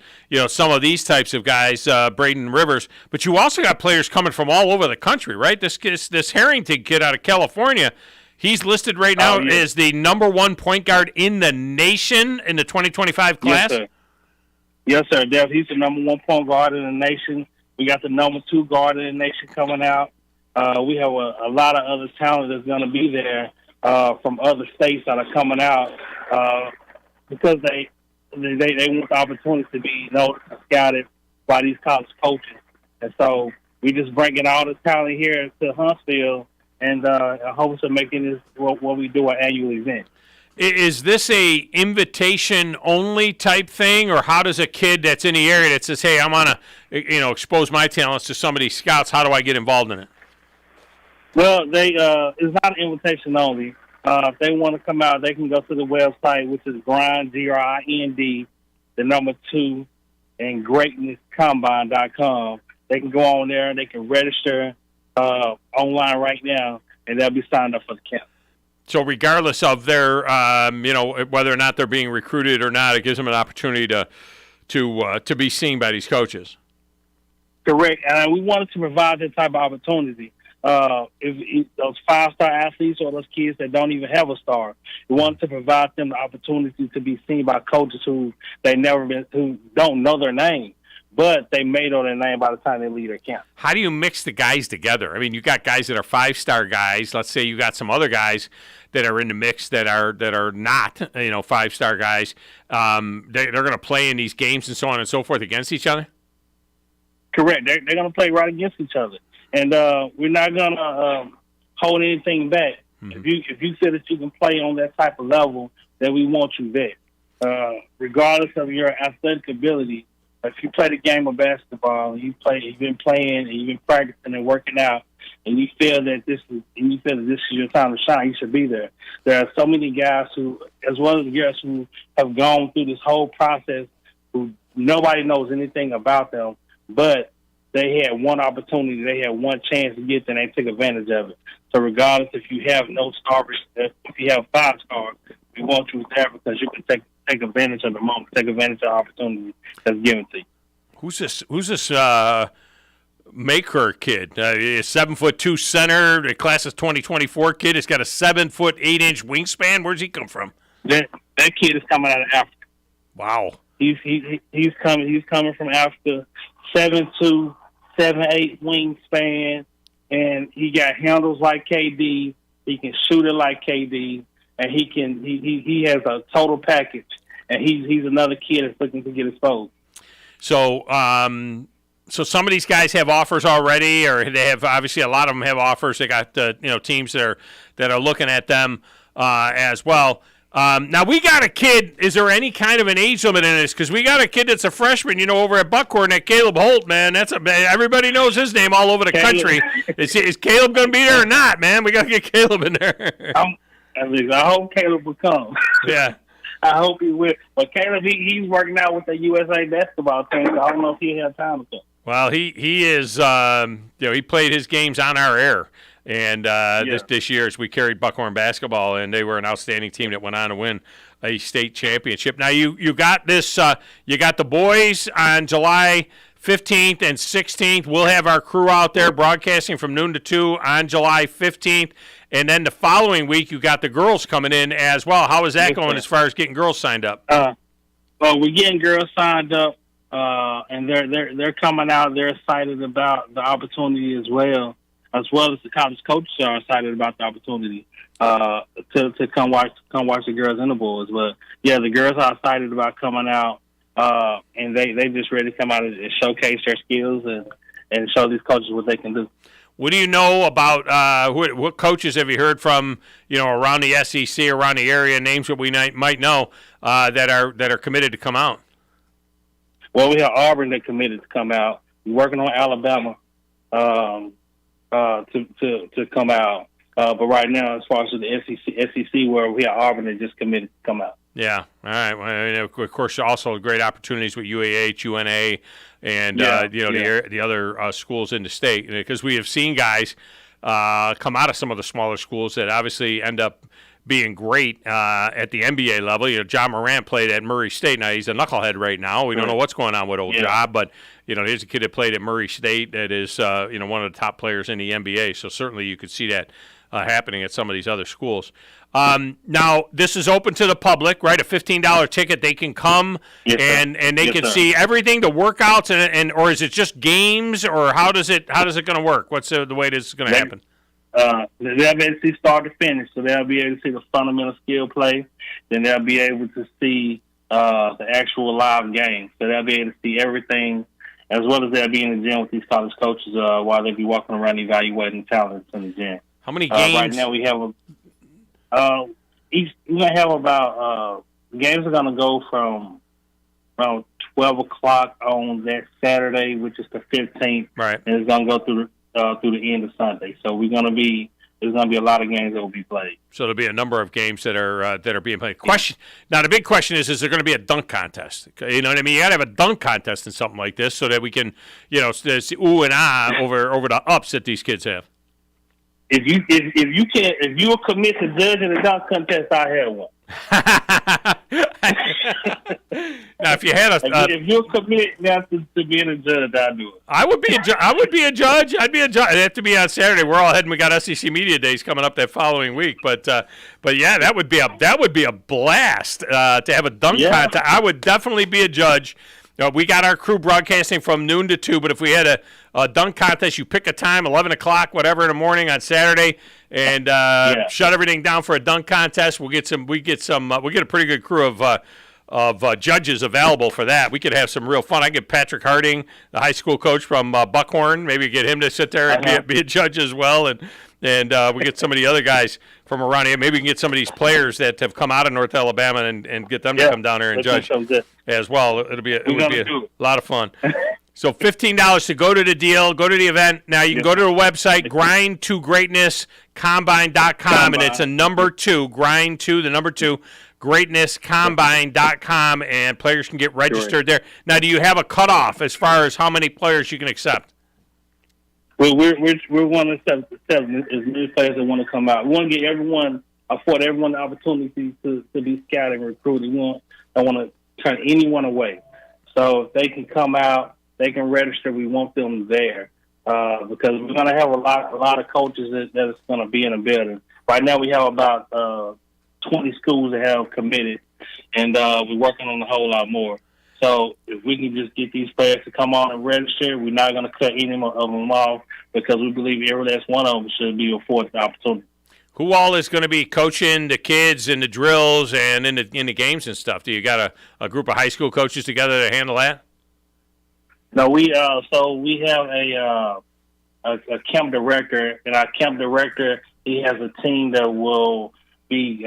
some of these types of guys, Braden Rivers. But you also got players coming from all over the country, right? This Harrington kid out of California, he's listed right now as the #1 point guard in the nation in the 2025 class? Yes, sir. He's the #1 point guard in the nation. We got the #2 guard in the nation coming out. We have a lot of other talent that's going to be there from other states that are coming out because they want the opportunity to be noticed and scouted by these college coaches. And so we just bringing all the talent here to Huntsville and hopes of making this what we do an annual event. Is this a invitation only type thing, or how does a kid that's in the area that says, "Hey, I'm on expose my talents to some of these scouts"? How do I get involved in it? Well, it's not an invitation only. If they want to come out, they can go to the website, which is Grind, GRIND, the #2, and greatnesscombine.com. They can go on there and they can register online right now, and they'll be signed up for the camp. So regardless of their, whether or not they're being recruited or not, it gives them an opportunity to be seen by these coaches. Correct, and we wanted to provide that type of opportunity. If those 5-star athletes or those kids that don't even have a star, we wanted to provide them the opportunity to be seen by coaches who don't know their name, but they may know their name by the time they leave their camp. How do you mix the guys together? I mean, you got guys that are 5-star guys. Let's say you got some other guys that are in the mix that are not 5-star guys. They're going to play in these games and so on and so forth against each other. Correct. They're going to play right against each other. And we're not going to hold anything back. Mm-hmm. If you feel that you can play on that type of level, then we want you there. Regardless of your athletic ability, if you play the game of basketball and you've been playing and you've been practicing and working out, and you feel that this is your time to shine, you should be there. There are so many guys who, as well as the girls who have gone through this whole process, who nobody knows anything about them, but they had one opportunity, they had one chance to get there, and they took advantage of it. So regardless if you have no stars, if you have 5 stars, we want you there because you can take advantage of the moment, take advantage of the opportunity that's given to you. Who's this Maker kid? A 7'2" center, the class of 2024 kid. He's got a 7'8" wingspan. Where's he come from? That kid is coming out of Africa. Wow. He's coming from Africa. 7'2", 7'8" wingspan, and he got handles like KD. He can shoot it like KD, and he has a total package. And he's another kid that's looking to get exposed. So, so some of these guys have offers already, or they have obviously a lot of them have offers. They got teams that are looking at them as well. Now, we got a kid. Is there any kind of an age limit in this? Because we got a kid that's a freshman, over at Buckhorn, that Caleb Holt, man. Everybody knows his name all over the country. Is Caleb going to be there or not, man? We got to get Caleb in there. I hope Caleb will come. Yeah. I hope he will. But Caleb, he's working out with the USA basketball team, so I don't know if he'll have time to come. Well, he is. He played his games on our air, and this year as we carried Buckhorn basketball, and they were an outstanding team that went on to win a state championship. Now you got this. You got the boys on July 15th and 16th. We'll have our crew out there broadcasting from noon to 2 on July 15th. And then the following week, you got the girls coming in as well. How is that going as far as getting girls signed up? Well, we're getting girls signed up, and they're coming out. They're excited about the opportunity as well as the college coaches are excited about the opportunity to come watch the girls and the boys. But yeah, the girls are excited about coming out, and they just ready to come out and showcase their skills and show these coaches what they can do. What do you know about what coaches have you heard from, around the SEC, around the area, names that we might know that are committed to come out? Well, we have Auburn that committed to come out. We're working on Alabama to come out. But right now, as far as the SEC, where we have Auburn that just committed to come out. Yeah. All right. Well, of course, also great opportunities with UAH, UNA, and the other schools in the state, because we have seen guys come out of some of the smaller schools that obviously end up being great at the NBA level. John Morant played at Murray State. Now he's a knucklehead right now. We don't know what's going on with old Job, but here's a kid that played at Murray State that is one of the top players in the NBA. So certainly you could see that happening at some of these other schools. Now, this is open to the public, right? A $15 ticket. They can come and they can see everything, the workouts, and or is it just games, or how does it going to work? What's the way this is going to happen? They'll be able to see start to finish, so they'll be able to see the fundamental skill play. Then they'll be able to see the actual live game. So they'll be able to see everything, as well as they'll be in the gym with these college coaches while they be walking around evaluating talents in the gym. How many games? Right now we have we're gonna have about games are gonna go from around 12 o'clock on that Saturday, which is the 15th, right? And it's gonna go through the end of Sunday. So there's gonna be a lot of games that will be played. So there'll be a number of games that are being played. Now the big question is there going to be a dunk contest? You know what I mean? You got to have a dunk contest in something like this so that we can see ooh and ah over the ups that these kids have. If you will commit to judging the dunk contest, I have one. Now, if you had if you'll commit now to being a judge, I'll do it. I would be a judge. I'd be a judge. It'd have to be on Saturday. We're all heading. We got SEC Media Days coming up that following week. But yeah, that would be a blast to have a dunk contest. I would definitely be a judge. We got our crew broadcasting from noon to 2, but if we had a dunk contest, you pick a time, 11 o'clock, whatever, in the morning on Saturday, and shut everything down for a dunk contest. We get a pretty good crew of judges available for that. We could have some real fun. I get Patrick Harding, the high school coach from Buckhorn, maybe get him to sit there and be a judge as well, and we get some of the other guys from around here. Maybe we can get some of these players that have come out of North Alabama and get them to come down here and judge as well. It would be a lot of fun. So $15 to go to the deal, go to the event. Now you can go to the website, grind2greatnesscombine.com, and it's a number 2, grind2, the number 2, greatnesscombine.com, and players can get registered there. Now, do you have a cutoff as far as how many players you can accept? Well, we want to accept as many players that want to come out. We want to afford everyone the opportunity to be scouted and recruited. I want to turn anyone away. So if they can come out, they can register. We want them there because we're going to have a lot of coaches that is going to be in the building. Right now we have about 20 schools that have committed, and we're working on a whole lot more. So if we can just get these players to come on and register, we're not going to cut any of them off because we believe every last one of them should be afforded the opportunity. Who all is going to be coaching the kids in the drills and in the games and stuff? Do you got a group of high school coaches together to handle that? No, we have a camp director, and our camp director, he has a team that will be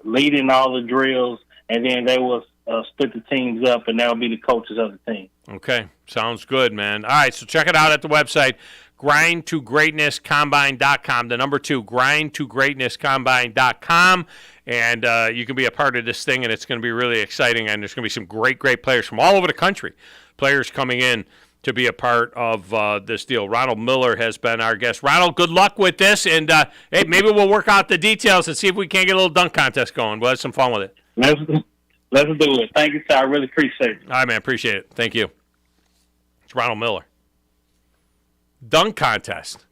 leading all the drills, and then they will split the teams up, and that will be the coaches of the team. Okay, sounds good, man. All right, so check it out at the website, grind2greatnesscombine.com, the number 2, grind2greatnesscombine.com, and you can be a part of this thing, and it's going to be really exciting, and there's going to be some great players from all over the country, players coming in to be a part of this deal. Ronald Miller has been our guest. Ronald, good luck with this, and hey, maybe we'll work out the details and see if we can't get a little dunk contest going. We'll have some fun with it. Let's do it. Thank you, sir. I really appreciate it. All right, man. Appreciate it. Thank you. It's Ronald Miller. Dunk contest.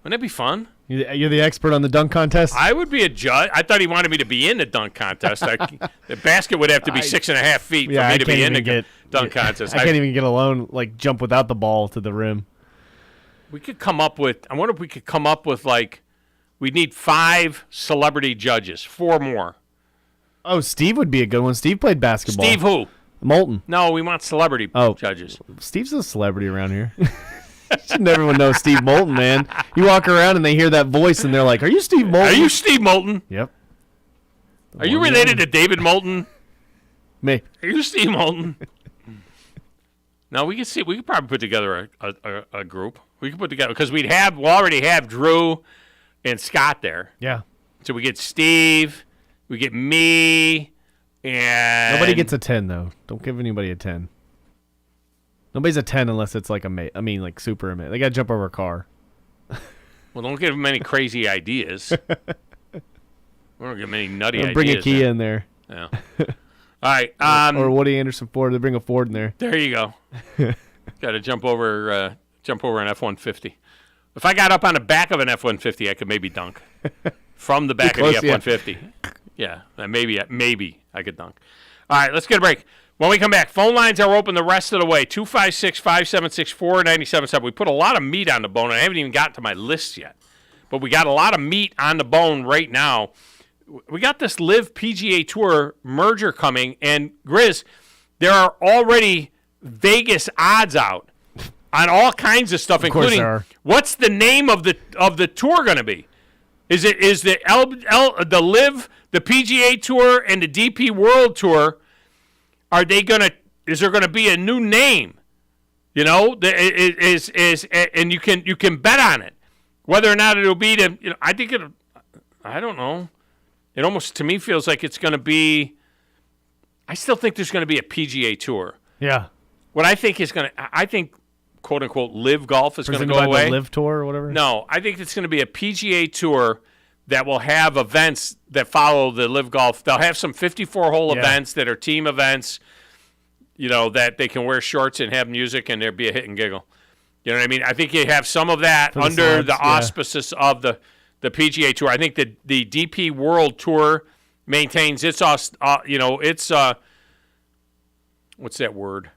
Wouldn't that be fun? You're the expert on the dunk contest? I would be a judge. I thought he wanted me to be in the dunk contest. The basket would have to be 6.5 feet for me to be in the dunk contest. I can't even get alone, like, jump without the ball to the rim. We could come up with, I wonder if we could come up with, like, we'd need 5 celebrity judges, 4 more. Oh, Steve would be a good one. Steve played basketball. Steve who? Moulton. No, we want celebrity judges. Steve's a celebrity around here. Everyone knows Steve Moulton, man. You walk around and they hear that voice and they're like, "Are you Steve Moulton?" Are you Steve Moulton? Yep. Are you related to David Moulton? Me. Are you Steve Moulton? No, we could probably put together a group. We could put together because we'll already have Drew and Scott there. Yeah. So we get Steve, we get me, and nobody gets a 10 though. Don't give anybody a 10. Nobody's a 10 unless it's like like super amazing. They got to jump over a car. Well, don't give them any crazy ideas. We don't give them any nutty ideas. Bring a Kia in there. Yeah. All right. Or Woody Anderson Ford. They bring a Ford in there. There you go. Got to jump over an F-150. If I got up on the back of an F-150, I could maybe dunk from the back of the F-150. Yeah, maybe I could dunk. All right, let's get a break. When we come back, phone lines are open the rest of the way, 256-576-4977. We put a lot of meat on the bone, and I haven't even gotten to my list yet. But we got a lot of meat on the bone right now. We got this Live PGA Tour merger coming, and Grizz, there are already Vegas odds out on all kinds of stuff, including what's the name of the tour going to be? Is the Live, the PGA Tour, and the DP World Tour? Is there gonna be a new name? You know, and you can bet on it, whether or not it'll be I don't know. It almost to me feels like it's gonna be. I still think there's gonna be a PGA Tour. Yeah. What I think quote unquote Live Golf is gonna go away. The Live Tour or whatever. No, I think it's gonna be a PGA Tour that will have events that follow the Live Golf. They'll have some 54-hole events that are team events, that they can wear shorts and have music and there'll be a hit and giggle. You know what I mean? I think you have some of that under the auspices of the PGA Tour. I think the DP World Tour maintains its, what's that word?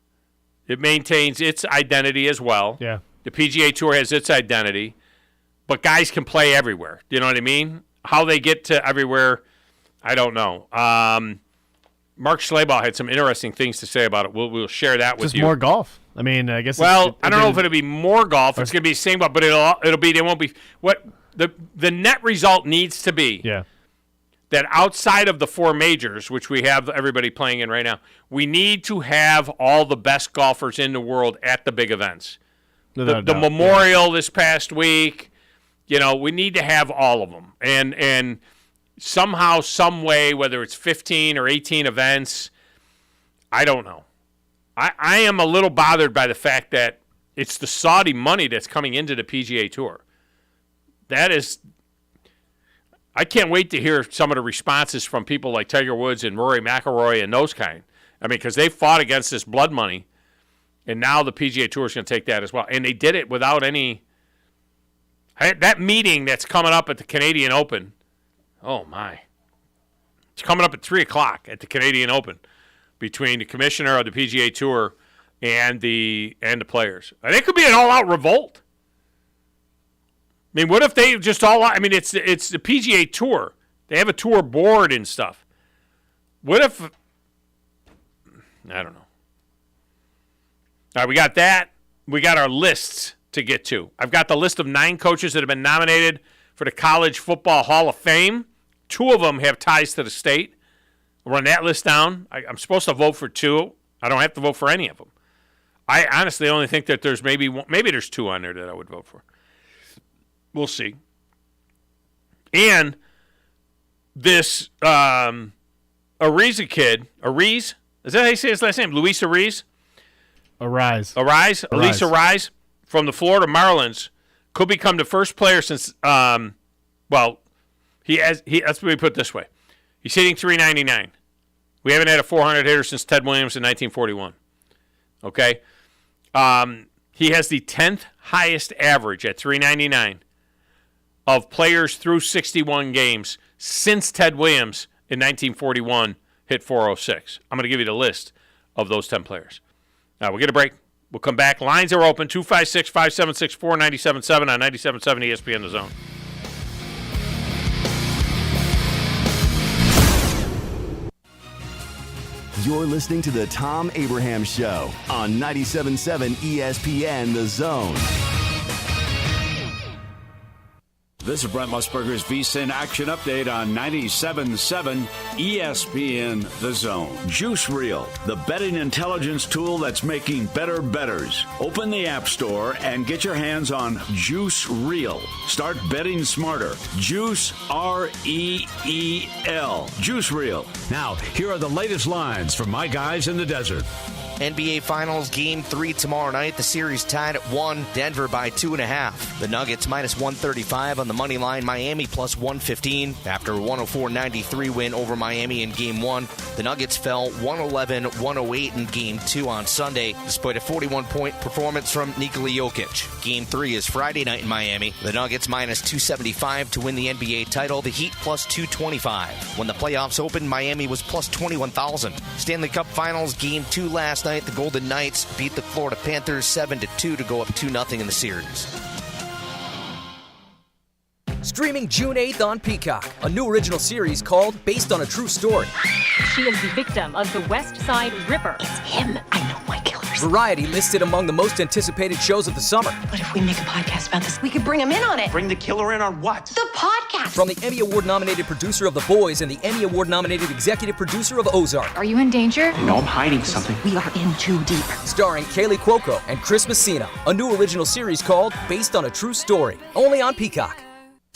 It maintains its identity as well. Yeah. The PGA Tour has its identity. But guys can play everywhere. You know what I mean? How they get to everywhere, I don't know. Mark Schlabach had some interesting things to say about it. We'll share that with you. Just more golf. I mean, I guess. Well, I don't know if it'll be more golf. It's going to be the same, but it'll be. They won't be. What the net result needs to be. Yeah. That outside of the 4 majors, which we have everybody playing in right now, we need to have all the best golfers in the world at the big events. The Memorial this past week. We need to have all of them. And somehow, some way, whether it's 15 or 18 events, I don't know. I am a little bothered by the fact that it's the Saudi money that's coming into the PGA Tour. That is, I can't wait to hear some of the responses from people like Tiger Woods and Rory McIlroy and those kind. I mean, because they fought against this blood money, and now the PGA Tour is going to take that as well. And they did it without any... That meeting that's coming up at the Canadian Open, oh my. It's coming up at 3 o'clock at the Canadian Open between the commissioner of the PGA Tour and the players. And it could be an all-out revolt. I mean, what if they just it's the PGA Tour. They have a tour board and stuff. What if, I don't know. All right, we got that. We got our lists to get to. I've got the list of 9 coaches that have been nominated for the College Football Hall of Fame. 2 of them have ties to the state. I'll run that list down. I'm supposed to vote for 2. I don't have to vote for any of them. I honestly only think that there's maybe there's 2 on there that I would vote for. We'll see. And this Ariza kid, is that how you say his last name? Luis Ariz? Arise. Elise Arise from the Florida Marlins could become the first player since, let's put it this way. He's hitting .399. We haven't had a 400 hitter since Ted Williams in 1941. Okay? He has the 10th highest average at .399 of players through 61 games since Ted Williams in 1941 hit .406. I'm going to give you the list of those 10 players. Now, we'll get a break. We'll come back. Lines are open, 256-576-4977 on 97.7 ESPN The Zone. You're listening to the Thom Abraham Show on 97.7 ESPN The Zone. This is Brent Musburger's VSiN Action Update on 97.7 ESPN The Zone. Juice Reel, the betting intelligence tool that's making better bettors. Open the App Store and get your hands on Juice Reel. Start betting smarter. Juice, R-E-E-L. Juice Reel. Now, here are the latest lines from my guys in the desert. NBA Finals Game 3 tomorrow night. The series tied at 1. Denver by 2.5. The Nuggets minus 135 on the money line. Miami plus 115. After a 104-93 win over Miami in Game 1, the Nuggets fell 111-108 in Game 2 on Sunday, despite a 41-point performance from Nikola Jokic. Game 3 is Friday night in Miami. The Nuggets minus 275 to win the NBA title. The Heat plus 225. When the playoffs opened, Miami was plus 21,000. Stanley Cup Finals Game 2 last night, the Golden Knights beat the Florida Panthers 7-2 to go up 2-0 in the series. Streaming June 8th on Peacock, a new original series called Based on a True Story. She is the victim of the West Side Ripper. It's him. I know my killers. Variety listed among the most anticipated shows of the summer. What if we make a podcast about this? We could bring him in on it. Bring the killer in on what? The podcast. From the Emmy Award-nominated producer of The Boys and the Emmy Award-nominated executive producer of Ozark. Are you in danger? No, I'm hiding something. We are in too deep. Starring Kaylee Cuoco and Chris Messina. A new original series called Based on a True Story. Only on Peacock.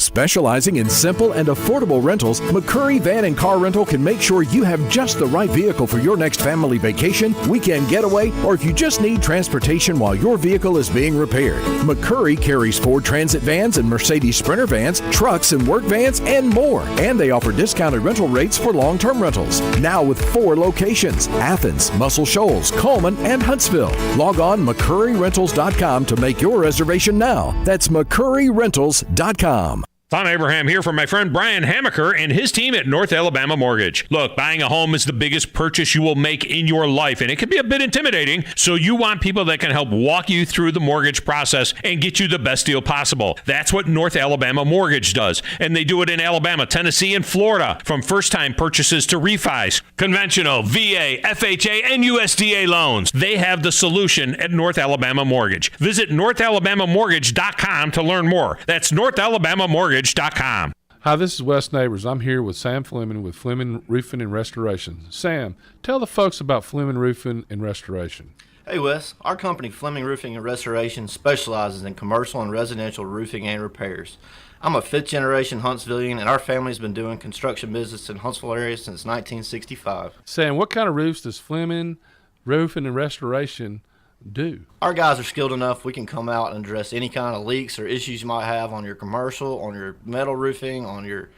Specializing in simple and affordable rentals, McCurry Van and Car Rental can make sure you have just the right vehicle for your next family vacation, weekend getaway, or if you just need transportation while your vehicle is being repaired. McCurry carries Ford Transit vans and Mercedes Sprinter vans, trucks and work vans, and more. And they offer discounted rental rates for long-term rentals. Now with 4 locations: Athens, Muscle Shoals, Coleman, and Huntsville. Log on McCurryRentals.com to make your reservation now. That's McCurryRentals.com. Thom Abraham here from my friend Brian Hamaker and his team at North Alabama Mortgage. Look, buying a home is the biggest purchase you will make in your life, and it can be a bit intimidating, so you want people that can help walk you through the mortgage process and get you the best deal possible. That's what North Alabama Mortgage does, and they do it in Alabama, Tennessee, and Florida, from first-time purchases to refis, conventional, VA, FHA, and USDA loans. They have the solution at North Alabama Mortgage. Visit NorthAlabamaMortgage.com to learn more. That's NorthAlabamaMortgage.com. Hi, this is Wes Neighbors. I'm here with Sam Fleming with Fleming Roofing and Restoration. Sam, tell the folks about Fleming Roofing and Restoration. Hey, Wes. Our company, Fleming Roofing and Restoration, specializes in commercial and residential roofing and repairs. I'm a fifth-generation Huntsvillian, and our family's been doing construction business in Huntsville area since 1965. Sam, what kind of roofs does Fleming Roofing and Restoration do? Our guys are skilled enough. We can come out and address any kind of leaks or issues you might have on your commercial, on your metal roofing, on your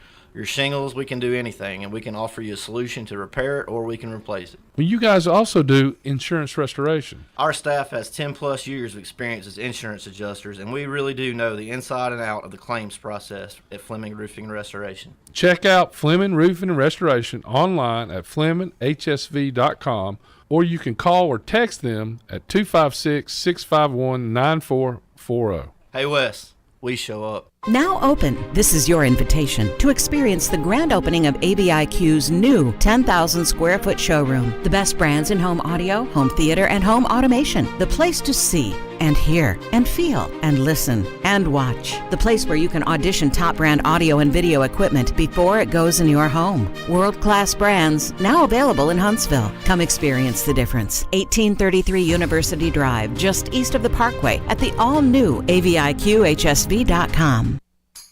shingles. We can do anything, and we can offer you a solution to repair it, or we can replace it. Well, you guys also do insurance restoration. Our staff has 10-plus years of experience as insurance adjusters, and we really do know the inside and out of the claims process at Fleming Roofing and Restoration. Check out Fleming Roofing and Restoration online at FlemingHSV.com, or you can call or text them at 256-651-9440. Hey, Wes, we show up. Now open, this is your invitation to experience the grand opening of AVIQ's new 10,000 square foot showroom. The best brands in home audio, home theater, and home automation. The place to see and hear and feel and listen and watch. The place where you can audition top brand audio and video equipment before it goes in your home. World-class brands now available in Huntsville. Come experience the difference. 1833 University Drive, just east of the Parkway at the all-new AVIQHSV.com.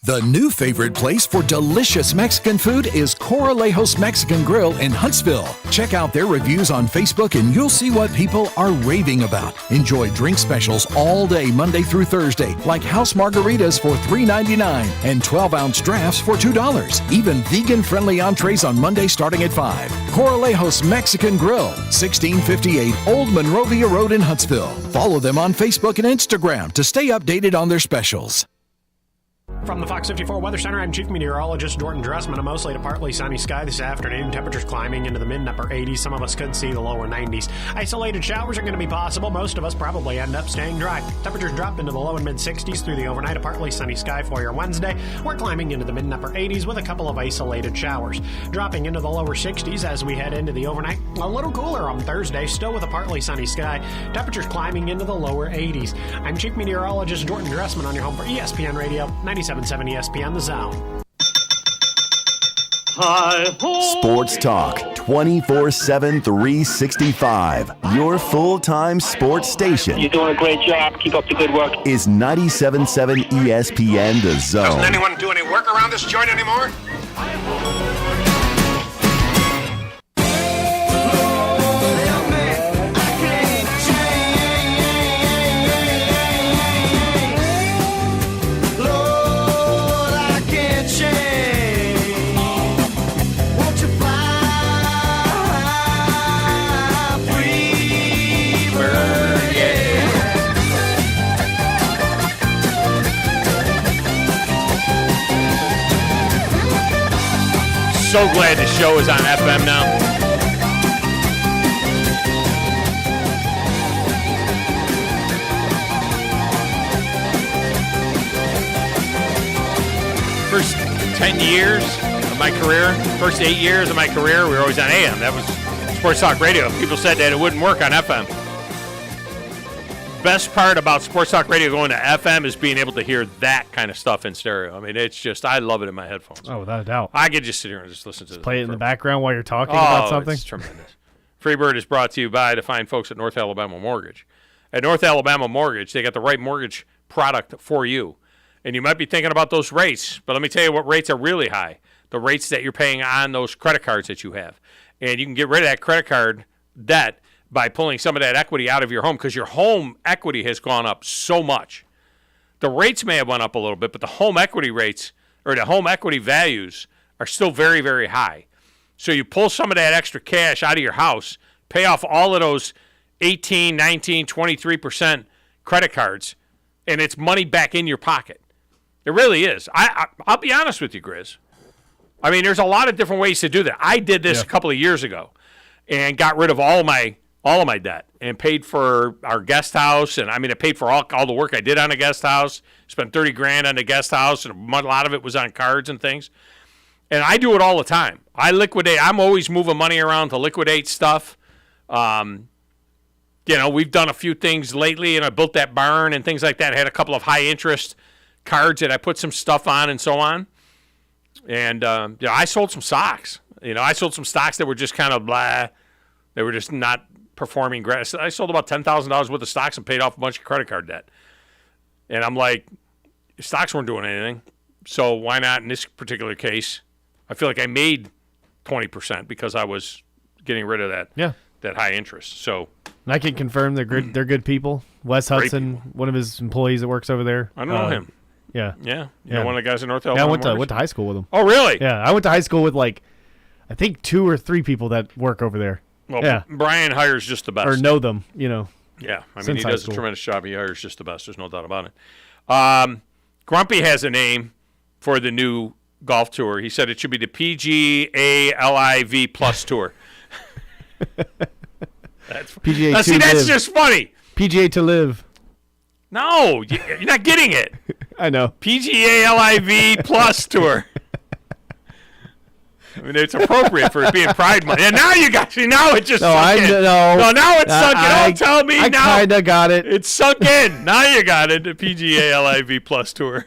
The new favorite place for delicious Mexican food is Coralejos Mexican Grill in Huntsville. Check out their reviews on Facebook and you'll see what people are raving about. Enjoy drink specials all day Monday through Thursday, like house margaritas for $3.99 and 12-ounce drafts for $2. Even vegan-friendly entrees on Monday starting at 5. Coralejos Mexican Grill, 1658 Old Monrovia Road in Huntsville. Follow them on Facebook and Instagram to stay updated on their specials. From the Fox 54 Weather Center, I'm Chief Meteorologist Jordan Dressman. A mostly to partly sunny sky this afternoon. Temperatures climbing into the mid and upper 80s. Some of us could see the lower 90s. Isolated showers are going to be possible. Most of us probably end up staying dry. Temperatures drop into the low and mid 60s through the overnight. A partly sunny sky for your Wednesday. We're climbing into the mid and upper 80s with a couple of isolated showers. Dropping into the lower 60s as we head into the overnight. A little cooler on Thursday, still with a partly sunny sky. Temperatures climbing into the lower 80s. I'm Chief Meteorologist Jordan Dressman on your home for ESPN Radio 97.7 ESPN The Zone. Sports Talk 24/7 365. Your full-time sports station. You're doing a great job. Keep up the good work. Is 97.7 ESPN The Zone. Doesn't anyone do any work around this joint anymore? So glad the show is on FM now. First 10 years of my career, first 8 years of my career, we were always on AM. That was Sports Talk Radio. People said that it wouldn't work on FM. Best part about Sports Talk Radio going to FM is being able to hear that kind of stuff in stereo. I mean, it's just, I love it in my headphones. Oh, without a doubt. I could just sit here and just listen to it. Play it in the background while you're talking about something. It's tremendous. Freebird is brought to you by the fine folks at North Alabama Mortgage. At North Alabama Mortgage, they got the right mortgage product for you. And you might be thinking about those rates, but let me tell you what rates are really high. The rates that you're paying on those credit cards that you have. And you can get rid of that credit card debt by pulling some of that equity out of your home, because your home equity has gone up so much. The rates may have went up a little bit, but the home equity rates or the home equity values are still very, very high. So you pull some of that extra cash out of your house, pay off all of those 18, 19, 23% credit cards, and it's money back in your pocket. It really is. I'll be honest with you, Grizz. I mean, there's a lot of different ways to do that. I did this a couple of years ago and got rid of all of my debt and paid for our guest house. And I mean, I paid for all the work I did on the guest house, spent $30,000 on the guest house, and a lot of it was on cards and things. And I do it all the time. I liquidate. I'm always moving money around to liquidate stuff. We've done a few things lately, and I built that barn and things like that. I had a couple of high interest cards that I put some stuff on and so on. And I sold some stocks. I sold some stocks that were just kind of blah. They were just not performing great. I sold about $10,000 worth of stocks and paid off a bunch of credit card debt. And I'm like, stocks weren't doing anything, so why not in this particular case? I feel like I made 20% because I was getting rid of that high interest. So and I can confirm they're good people. Wes Hudson, one of his employees that works over there. I don't know him. Yeah. Yeah. You know one of the guys in North Alabama? Yeah, I went to high school with him. Oh, really? Yeah, I went to high school with I think 2 or 3 people that work over there. Well, yeah. Brian hires just the best. Or know them, Yeah, I mean, he does a tremendous job. He hires just the best. There's no doubt about it. Grumpy has a name for the new golf tour. He said it should be the PGA LIV Plus Tour. PGA that's just funny. PGA to live. No, you're not getting it. I know. PGA LIV Plus Tour. I mean, it's appropriate for it being Pride Month. And now you got now it just sunk in. No, now it's sunk in. Don't tell me now. I kind of got it. It's sunk in. Now you got it. The PGA LIV Plus Tour.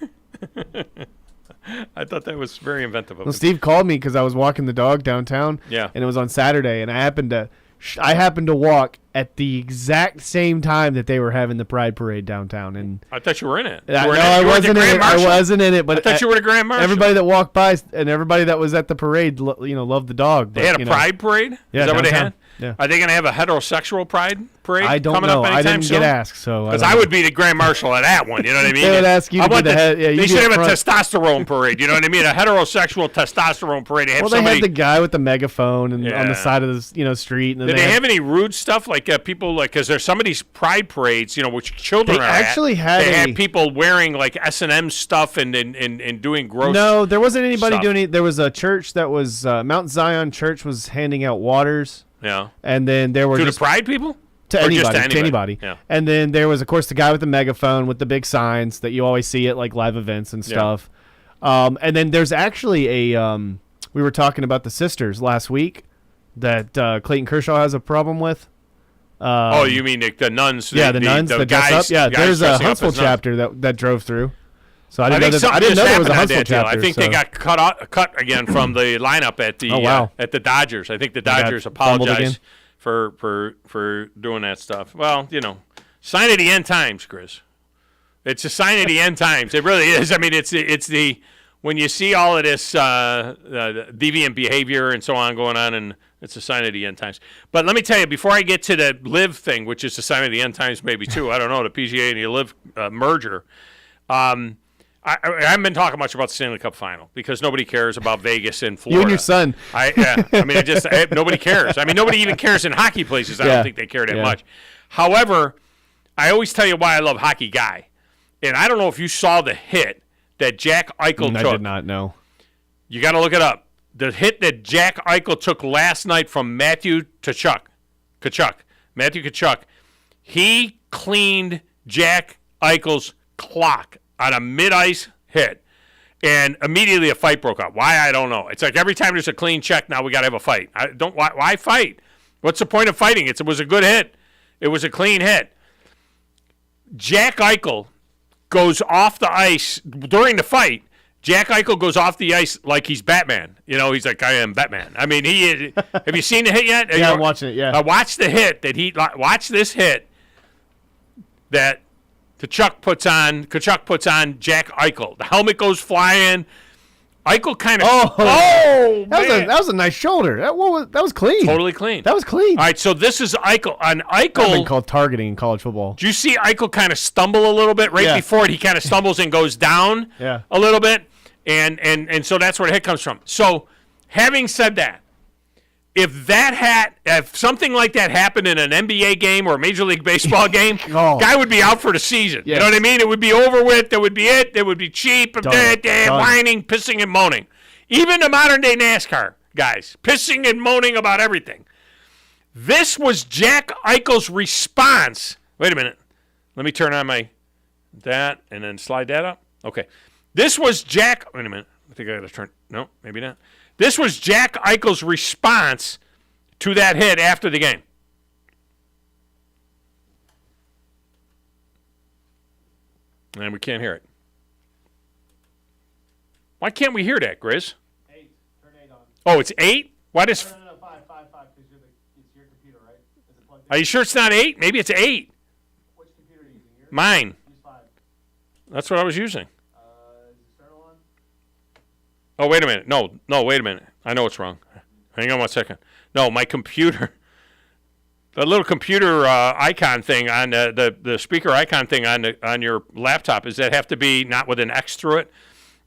I thought that was very inventive of him. Steve called me because I was walking the dog downtown. Yeah. And it was on Saturday, and I happened to walk at the exact same time that they were having the Pride Parade downtown. And I thought you were in it. no, I wasn't in it. I wasn't in it. But I thought you were the Grand Marshal. Everybody that walked by and everybody that was at the parade, loved the dog. But, they had a Pride Parade? Yeah, Is that what they downtown. had? Yeah. Are they going to have a heterosexual Pride Parade I don't coming know. up anytime I didn't soon? get asked, so because I would be the Grand Marshal at that one. You know what I mean? They would ask you to be the head. Yeah, they should have a testosterone parade. You know what I mean? A heterosexual testosterone parade. They have they had the guy with the megaphone and on the side of the street. And did they have any rude stuff like people because there's some of these Pride parades, which children They are actually at. had They had people wearing like S&M stuff and doing gross. No, there wasn't anybody stuff. doing it. There was a church that was Mount Zion Church was handing out waters. Yeah. And then there were to just the Pride people? To Or anybody, just to to anybody. Yeah. And then there was, of course, the guy with the megaphone with the big signs that you always see at like live events and stuff. And then there's actually we were talking about the sisters last week that Clayton Kershaw has a problem with. Oh, you mean the nuns? The nuns that dress guys, up. Yeah, guys there's a dressing up Huntsville as nuns. chapter that drove through. So I I didn't think know there was a happened on Huntsville that deal. chapter. I think they got cut again from the lineup at the at the Dodgers. I think the Dodgers apologized for doing that stuff. Well, sign of the end times, Chris. It's a sign of the end times. It really is. I mean, it's the when you see all of this deviant behavior and so on going on, and it's a sign of the end times. But let me tell you, before I get to the LIV thing, which is a sign of the end times maybe too, I don't know, the PGA and the LIV merger, I haven't been talking much about the Stanley Cup Final because nobody cares about Vegas and Florida. You and your son. Nobody cares. I mean, nobody even cares in hockey places. I don't think they care that much. However, I always tell you why I love Hockey Guy. And I don't know if you saw the hit that Jack Eichel took. I did not know. You got to look it up. The hit that Jack Eichel took last night from Matthew Tkachuk. Matthew Tkachuk. He cleaned Jack Eichel's clock on a mid-ice hit, and immediately a fight broke out. Why, I don't know. It's like every time there's a clean check, now we got to have a fight. Why fight? What's the point of fighting? It was a good hit. It was a clean hit. Jack Eichel goes off the ice during the fight. Jack Eichel goes off the ice like he's Batman. He's like, I am Batman. I mean, have you seen the hit yet? Yeah, I'm watching it, yeah. Watch the hit watch this hit that Tkachuk puts on Jack Eichel. The helmet goes flying. Eichel kind of that was a nice shoulder. That was clean. Totally clean. That was clean. All right, so this is Eichel. That's been called targeting in college football. Do you see Eichel kind of stumble a little bit before it? He kind of stumbles and goes down a little bit, and so that's where the hit comes from. So, having said that, if something like that happened in an NBA game or a Major League Baseball game, guy would be out for the season. Yes. You know what I mean? It would be over with. That would be it. It would be cheap. Whining, pissing, and moaning. Even the modern-day NASCAR guys, pissing and moaning about everything. This was Jack Eichel's response. Wait a minute. Let me turn on that and then slide that up. Okay. This was Wait a minute. I think I got to turn. No, maybe not. This was Jack Eichel's response to that hit after the game. And we can't hear it. Why can't we hear that, Grizz? 8. Turn 8 on. Oh, it's 8? Why does? No, 5, because it's your computer, right? Is it plugged in? Are you sure it's not 8? Maybe it's 8. Which computer are you using? Mine. Use 5. That's what I was using. Is the external on? Oh, wait a minute. No, wait a minute. I know it's wrong. Hang on 1 second. No, my computer, the little computer icon thing on the speaker icon thing on your laptop, does that have to be not with an X through it?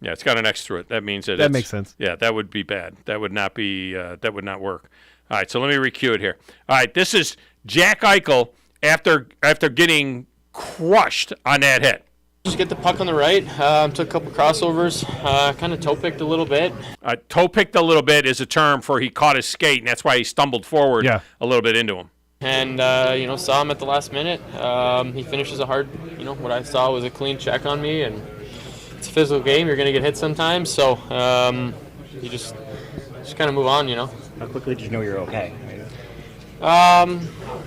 Yeah, it's got an X through it. That means that makes sense. Yeah, that would be bad. That would not be. That would not work. All right, so let me recue it here. All right, this is Jack Eichel after getting crushed on that hit. Just get the puck on the right. Took a couple crossovers. Kind of toe picked a little bit. Toe picked a little bit is a term for he caught his skate, and that's why he stumbled forward a little bit into him. And saw him at the last minute. He finishes a hard. What I saw was a clean check on me, and it's a physical game. You're going to get hit sometimes, so you just kind of move on. How quickly did you know you're okay?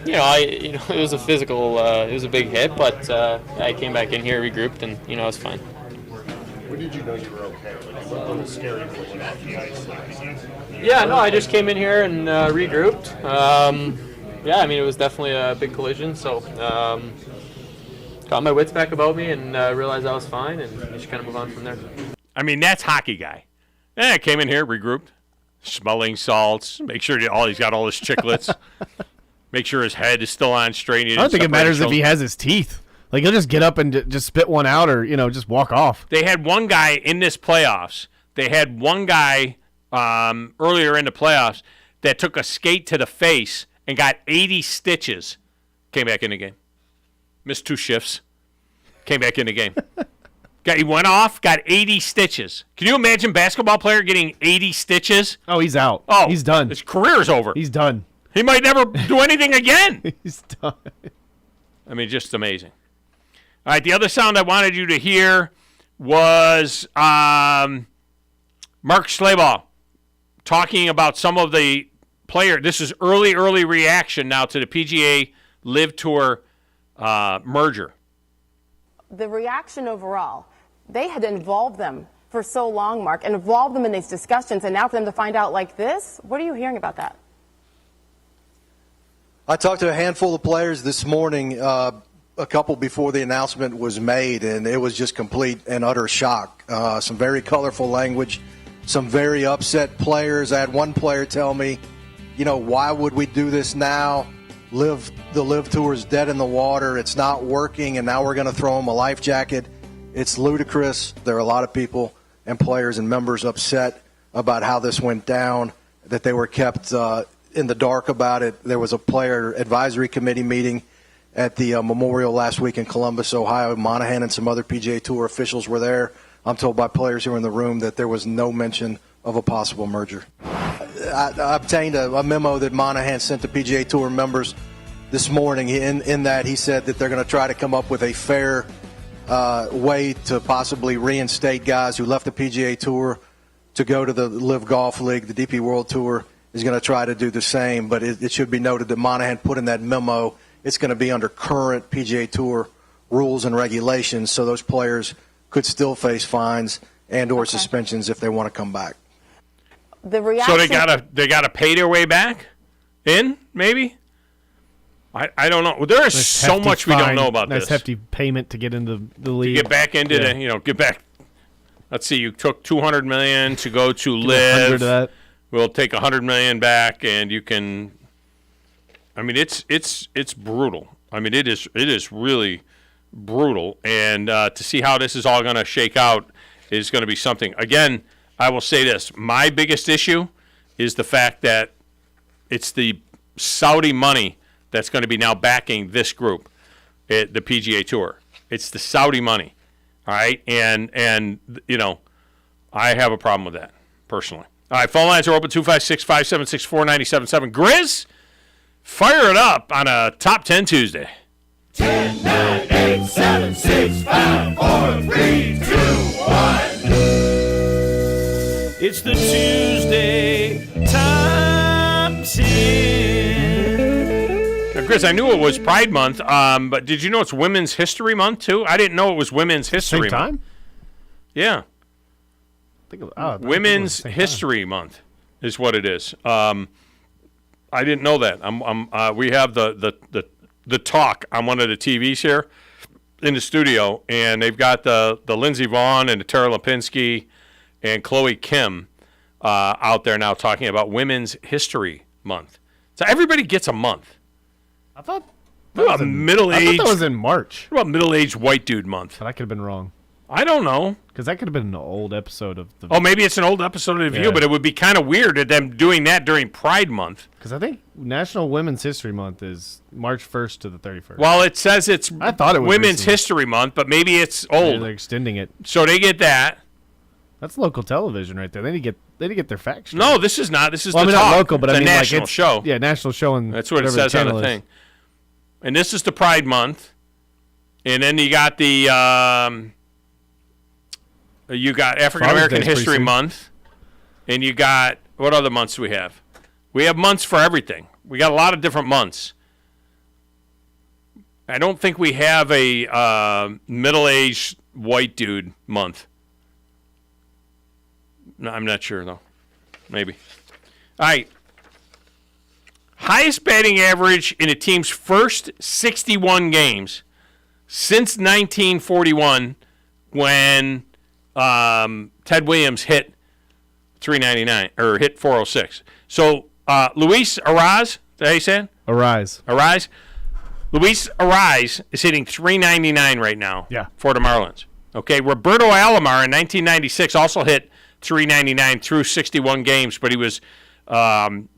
It was a physical, it was a big hit, but I came back in here, regrouped, and it was fine. When did you know you were okay? What was scary for you off the ice? Yeah, no, I just came in here and regrouped. yeah, I mean, it was definitely a big collision. So got my wits back about me and realized I was fine, and you just kind of move on from there. I mean, that's hockey guy. I came in here, regrouped, smelling salts, make sure he's got all his chiclets, make sure his head is still on straight. I don't think it matters if he has his teeth. Like, he'll just get up and just spit one out or, just walk off. They had one guy in this playoffs. They had one guy earlier in the playoffs that took a skate to the face and got 80 stitches. Came back in the game. Missed 2 shifts. Came back in the game. He went off, got 80 stitches. Can you imagine a basketball player getting 80 stitches? Oh, he's out. Oh, he's done. His career's over. He's done. He might never do anything again. He's done. I mean, just amazing. All right, the other sound I wanted you to hear was Mark Schlabach talking about some of the player. This is early reaction now to the PGA Live Tour merger. The reaction overall, they had involved them for so long, Mark, and involved them in these discussions, and now for them to find out like this, what are you hearing about that? I talked to a handful of players this morning, a couple before the announcement was made, and it was just complete and utter shock. Some very colorful language, some very upset players. I had one player tell me, why would we do this now? The Live Tour is dead in the water. It's not working, and now we're going to throw them a life jacket. It's ludicrous. There are a lot of people and players and members upset about how this went down, that they were kept in the dark about it. There was a player advisory committee meeting at the Memorial last week in Columbus, Ohio. Monahan and some other PGA Tour officials were there. I'm told by players who were in the room that there was no mention of a possible merger. I obtained a memo that Monahan sent to PGA Tour members this morning. In that, he said that they're going to try to come up with a fair way to possibly reinstate guys who left the PGA Tour to go to the Live Golf League. The DP World Tour is going to try to do the same, but it should be noted that Monahan put in that memo it's going to be under current PGA Tour rules and regulations, so those players could still face fines and or suspensions if they want to come back. The reaction. So they gotta pay their way back in, maybe? I don't know. There is so much we don't know about this. Nice hefty payment to get into the league. To get back into get back. Let's see, you took $200 million to go to Live. We'll take $100 million back, and you can. I mean, it's brutal. I mean, it is really brutal, and to see how this is all going to shake out is going to be something. Again, I will say this: my biggest issue is the fact that it's the Saudi money that's going to be now backing this group, the PGA Tour. It's the Saudi money, all right, and I have a problem with that personally. All right, phone lines are open 256-576-4977. Grizz, fire it up on a Top 10 Tuesday. 10, 9, 8, 7, 6, 5, 4, 3, 2, 1. It's the Tuesday Top 10. Now, Grizz, I knew it was Pride Month, but did you know it's Women's History Month, too? I didn't know it was Women's History Month. Same time? Yeah. Women's History Month is what it is. I didn't know that. We have the talk on one of the TVs here in the studio, and they've got the Lindsey Vonn and the Tara Lipinski and Chloe Kim out there now talking about Women's History Month. So everybody gets a month. I thought that was middle-aged. I thought that was in March. What about middle-aged white dude month? But I could have been wrong. I don't know. Because that could have been an old episode of The Oh, maybe it's an old episode of The View, but it would be kind of weird at them doing that during Pride Month. Because I think National Women's History Month is March 1st to the 31st. Well, it says it's I thought it was Women's recent. History Month, but maybe it's old. Yeah, they're extending it. So they get that. That's local television right there. They need to get their facts straight. No, this is not. This is well, the I mean, talk. not local, but it's I mean a like national it's, show. Yeah, national show, and that's what it says on the thing. And this is the Pride Month, and then you got the African American History Month, and you got what other months do we have? We have months for everything. We got a lot of different months. I don't think we have a middle-aged white dude month. No, I'm not sure though. Maybe. All right. Highest batting average in a team's first 61 games since 1941 when Ted Williams hit 399 or hit 406. So Luis Arraez, did I say it? Arraez. Luis Arraez is hitting 399 right now for the Marlins. Okay, Roberto Alomar in 1996 also hit 399 through 61 games, but he was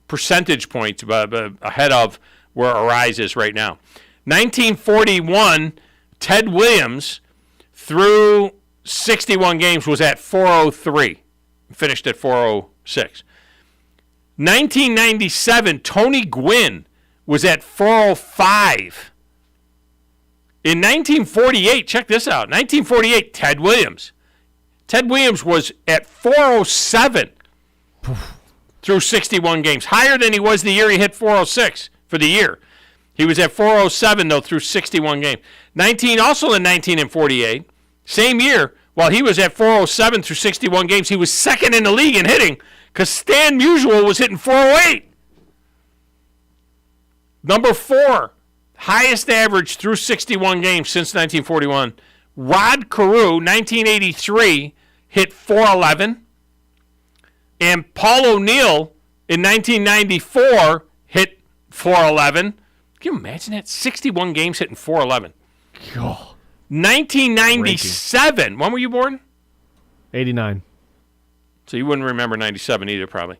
percentage points ahead of where Arraez is right now. 1941, Ted Williams through 61 games was at 403, finished at 406. 1997, Tony Gwynn was at 405. In 1948, check this out. 1948, Ted Williams. Ted Williams was at 407 through 61 games, higher than he was the year he hit 406 for the year. He was at 407, though, through 61 games. Also in 1948, same year, while he was at 407 through 61 games, he was second in the league in hitting because Stan Musial was hitting 408. Number 4, highest average through 61 games since 1941. Rod Carew, 1983, hit 411. And Paul O'Neill in 1994 hit 411. Can you imagine that? 61 games hitting 411. God. 1997. When were you born? 89. So you wouldn't remember 97 either, probably.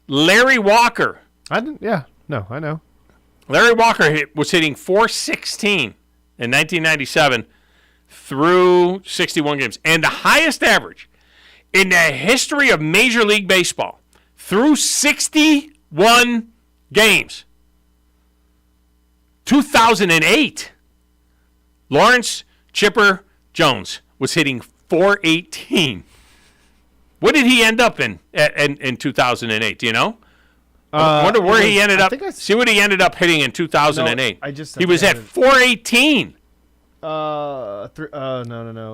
Larry Walker. I didn't. Yeah. No, I know. Larry Walker was hitting 416 in 1997 through 61 games. And the highest average in the history of Major League Baseball through 61 games. 2008, Lawrence Chipper Jones was hitting 418. What did he end up in 2008? Do you know? I wonder where he ended up. See what he ended up hitting in 2008. No, he was at 418. No.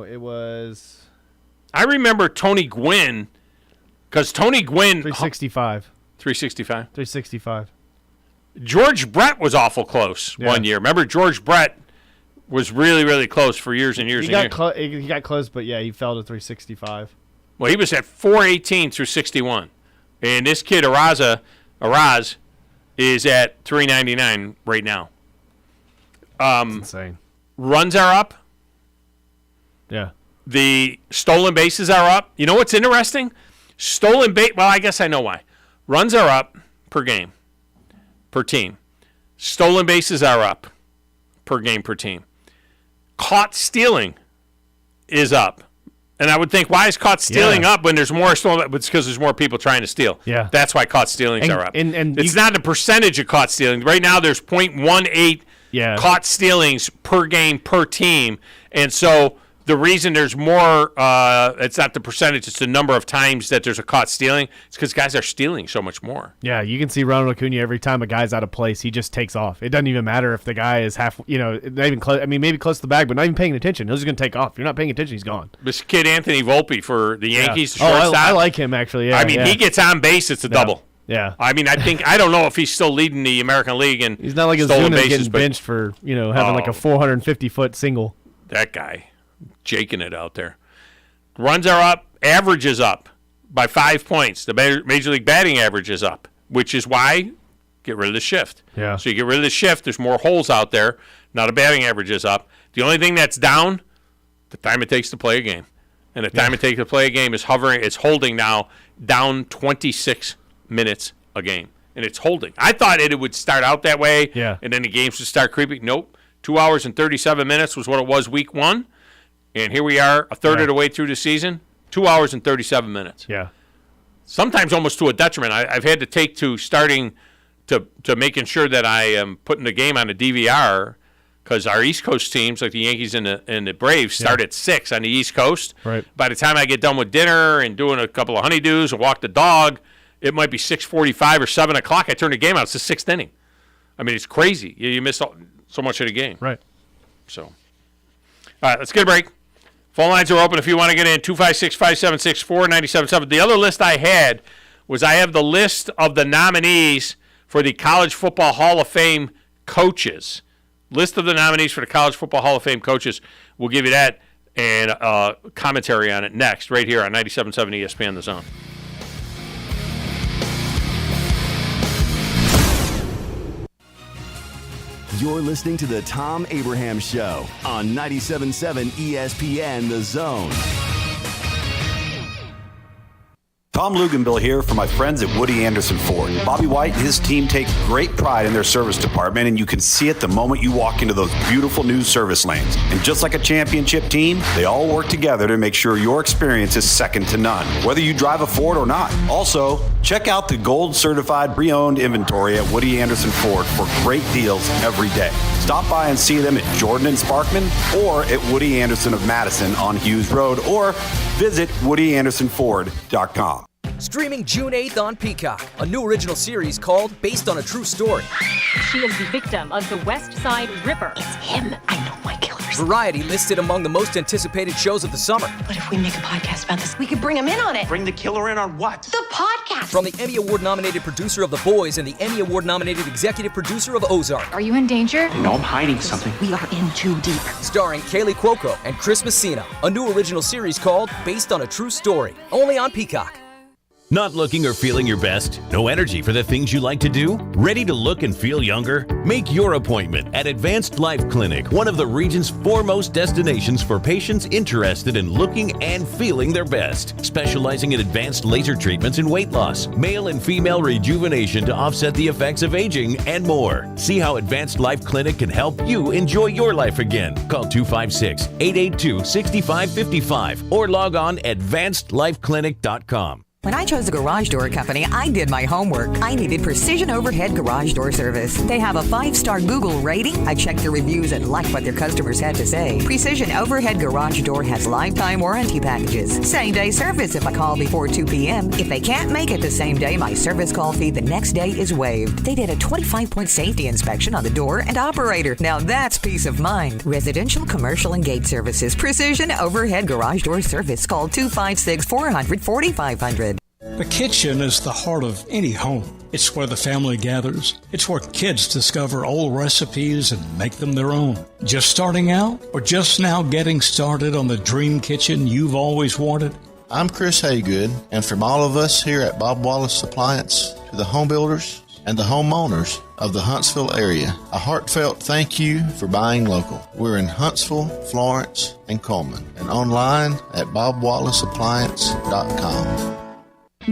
It was. I remember Tony Gwynn, because Tony Gwynn 365. 365. 365. George Brett was awful close one year. Remember, George Brett was really, really close for years and years He got close, but he fell to 365. Well, he was at 418 through 61. And this kid, Arraez, is at 399 right now. That's insane. Runs are up. Yeah. The stolen bases are up. You know what's interesting? Stolen base. Well, I guess I know why. Runs are up per game, per team. Stolen bases are up per game, per team. Caught stealing is up. And I would think, why is caught stealing up when there's more stolen? It's because there's more people trying to steal. Yeah. That's why caught stealings are up. And it's not the percentage of caught stealing. Right now, there's 0.18 caught stealings per game, per team. And so the reason there's more, it's not the percentage, it's the number of times that there's a caught stealing. It's because guys are stealing so much more. Yeah, you can see Ronald Acuna every time a guy's out of place, he just takes off. It doesn't even matter if the guy is not even close. I mean, maybe close to the bag, but not even paying attention. He's just going to take off. If you're not paying attention, he's gone. This kid, Anthony Volpe, for the Yankees, the shortstop. I like him, actually. Yeah, I mean, he gets on base, it's a double. Yeah. I mean, I don't know if he's still leading the American League in he's not like stolen Ozuna bases, getting benched for, having like a 450-foot single. That guy. Jaking it out there. Runs are up, average is up by 5 points. The Major League batting average is up, which is why get rid of the shift. Yeah. So you get rid of the shift, there's more holes out there. Now the batting average is up. The only thing that's down, the time it takes to play a game. And the time it takes to play a game is holding now down 26 minutes a game. And it's holding. I thought it would start out that way, and then the games would start creeping. Nope. 2 hours and 37 minutes was what it was week 1. And here we are, a third of the way through the season, 2 hours and 37 minutes. Yeah. Sometimes almost to a detriment. I've had to take to starting to making sure that I am putting the game on a DVR because our East Coast teams, like the Yankees and the Braves, start at 6 on the East Coast. Right. By the time I get done with dinner and doing a couple of honeydews and walk the dog, it might be 6:45 or 7 o'clock. I turn the game out. It's the 6th inning. I mean, it's crazy. You miss so much of the game. Right. So, all right, let's get a break. Phone lines are open if you want to get in, 256-576-4977. The other list I had was I have the list of the nominees for the College Football Hall of Fame coaches. List of the nominees for the College Football Hall of Fame coaches. We'll give you that and commentary on it next, right here on 97.7 ESPN The Zone. You're listening to the Thom Abraham Show on 97.7 ESPN The Zone. Tom Luganbill here for my friends at Woody Anderson Ford. Bobby White and his team take great pride in their service department, and you can see it the moment you walk into those beautiful new service lanes. And just like a championship team, they all work together to make sure your experience is second to none, whether you drive a Ford or not. Also, check out the gold certified pre-owned inventory at Woody Anderson Ford for great deals every day. Stop by and see them at Jordan and Sparkman or at Woody Anderson of Madison on Hughes Road, or visit WoodyAndersonFord.com. Streaming June 8th on Peacock, a new original series called Based on a True Story. She is the victim of the West Side Ripper. It's him. I know my killers. Variety listed among the most anticipated shows of the summer. What if we make a podcast about this? We could bring him in on it. Bring the killer in on what? The podcast. From the Emmy Award-nominated producer of The Boys and the Emmy Award-nominated executive producer of Ozark. Are you in danger? No, I'm hiding something. We are in too deep. Starring Kaylee Cuoco and Chris Messina, a new original series called Based on a True Story. Only on Peacock. Not looking or feeling your best? No energy for the things you like to do? Ready to look and feel younger? Make your appointment at Advanced Life Clinic, one of the region's foremost destinations for patients interested in looking and feeling their best. Specializing in advanced laser treatments and weight loss, male and female rejuvenation to offset the effects of aging, and more. See how Advanced Life Clinic can help you enjoy your life again. Call 256-882-6555 or log on advancedlifeclinic.com. When I chose a garage door company, I did my homework. I needed Precision Overhead Garage Door Service. They have a 5-star Google rating. I checked their reviews and liked what their customers had to say. Precision Overhead Garage Door has lifetime warranty packages. Same-day service if I call before 2 p.m. If they can't make it the same day, my service call fee the next day is waived. They did a 25-point safety inspection on the door and operator. Now that's peace of mind. Residential, commercial, and gate services. Precision Overhead Garage Door Service. Call 256-400-4500. The kitchen is the heart of any home. It's where the family gathers. It's where kids discover old recipes and make them their own. Just starting out or just now getting started on the dream kitchen you've always wanted? I'm Chris Haygood, and from all of us here at Bob Wallace Appliance to the home builders and the homeowners of the Huntsville area, a heartfelt thank you for buying local. We're in Huntsville, Florence, and Coleman, and online at bobwallaceappliance.com.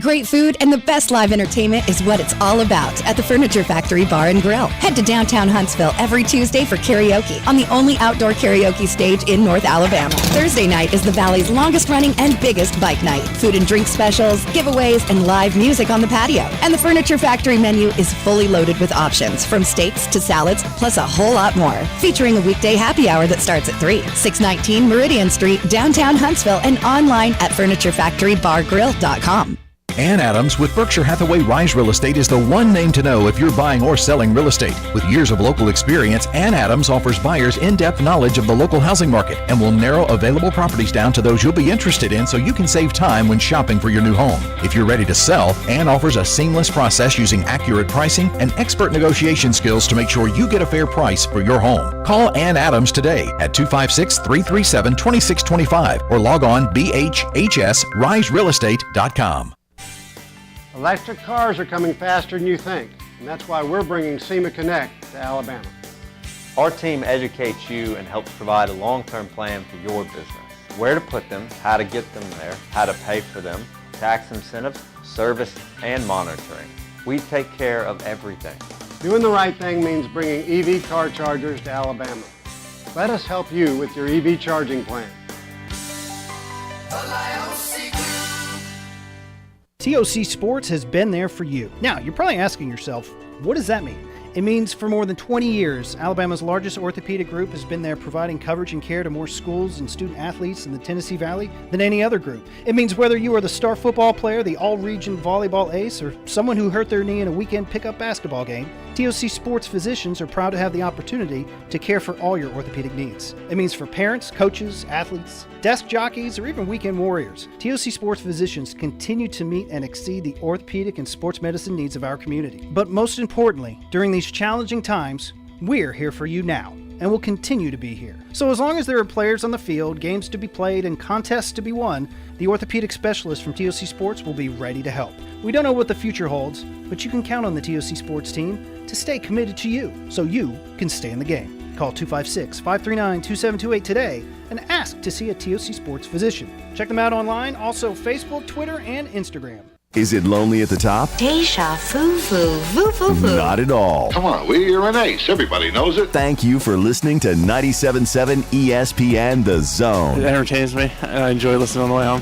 Great food and the best live entertainment is what it's all about at the Furniture Factory Bar and Grill. Head to downtown Huntsville every Tuesday for karaoke on the only outdoor karaoke stage in North Alabama. Thursday night is the Valley's longest running and biggest bike night. Food and drink specials, giveaways, and live music on the patio. And the Furniture Factory menu is fully loaded with options from steaks to salads, plus a whole lot more. Featuring a weekday happy hour that starts at 3. 619 Meridian Street, downtown Huntsville, and online at FurnitureFactoryBarGrill.com. Ann Adams with Berkshire Hathaway Rise Real Estate is the one name to know if you're buying or selling real estate. With years of local experience, Ann Adams offers buyers in-depth knowledge of the local housing market and will narrow available properties down to those you'll be interested in so you can save time when shopping for your new home. If you're ready to sell, Ann offers a seamless process using accurate pricing and expert negotiation skills to make sure you get a fair price for your home. Call Ann Adams today at 256-337-2625 or log on bhhsriserealestate.com. Electric cars are coming faster than you think, and that's why we're bringing SEMA Connect to Alabama. Our team educates you and helps provide a long-term plan for your business. Where to put them, how to get them there, how to pay for them, tax incentives, service, and monitoring. We take care of everything. Doing the right thing means bringing EV car chargers to Alabama. Let us help you with your EV charging plan. TOC Sports has been there for you. Now, you're probably asking yourself, what does that mean? It means for more than 20 years, Alabama's largest orthopedic group has been there providing coverage and care to more schools and student athletes in the Tennessee Valley than any other group. It means whether you are the star football player, the all-region volleyball ace, or someone who hurt their knee in a weekend pickup basketball game, TOC Sports physicians are proud to have the opportunity to care for all your orthopedic needs. It means for parents, coaches, athletes, desk jockeys, or even weekend warriors, TOC Sports physicians continue to meet and exceed the orthopedic and sports medicine needs of our community. But most importantly, during these challenging times, we're here for you now, and will continue to be here. So as long as there are players on the field, games to be played, and contests to be won, the orthopedic specialists from TOC Sports will be ready to help. We don't know what the future holds, but you can count on the TOC Sports team to stay committed to you, so you can stay in the game. Call 256-539-2728 today and ask to see a TOC Sports physician. Check them out online, also Facebook, Twitter, and Instagram. Is it lonely at the top? Deja foo foo, foo foo foo. Not at all. Come on, you're an ace. Everybody knows it. Thank you for listening to 97.7 ESPN The Zone. It entertains me. I enjoy listening on the way home.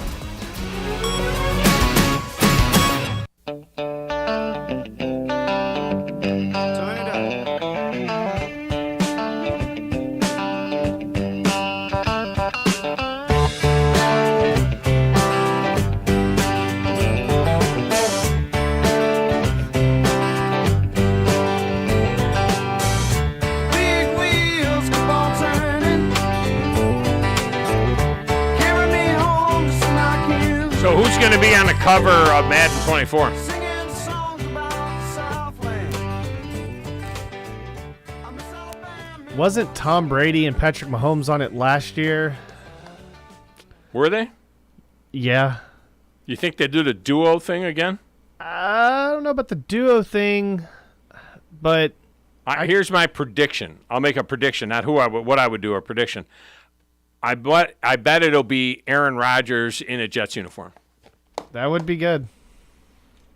Cover of Madden 24. Wasn't Tom Brady and Patrick Mahomes on it last year? Were they? Yeah. You think they do the duo thing again? I don't know about the duo thing, but here's my prediction. I'll make a prediction, not what I would do, a prediction. I bet it'll be Aaron Rodgers in a Jets uniform. That would be good.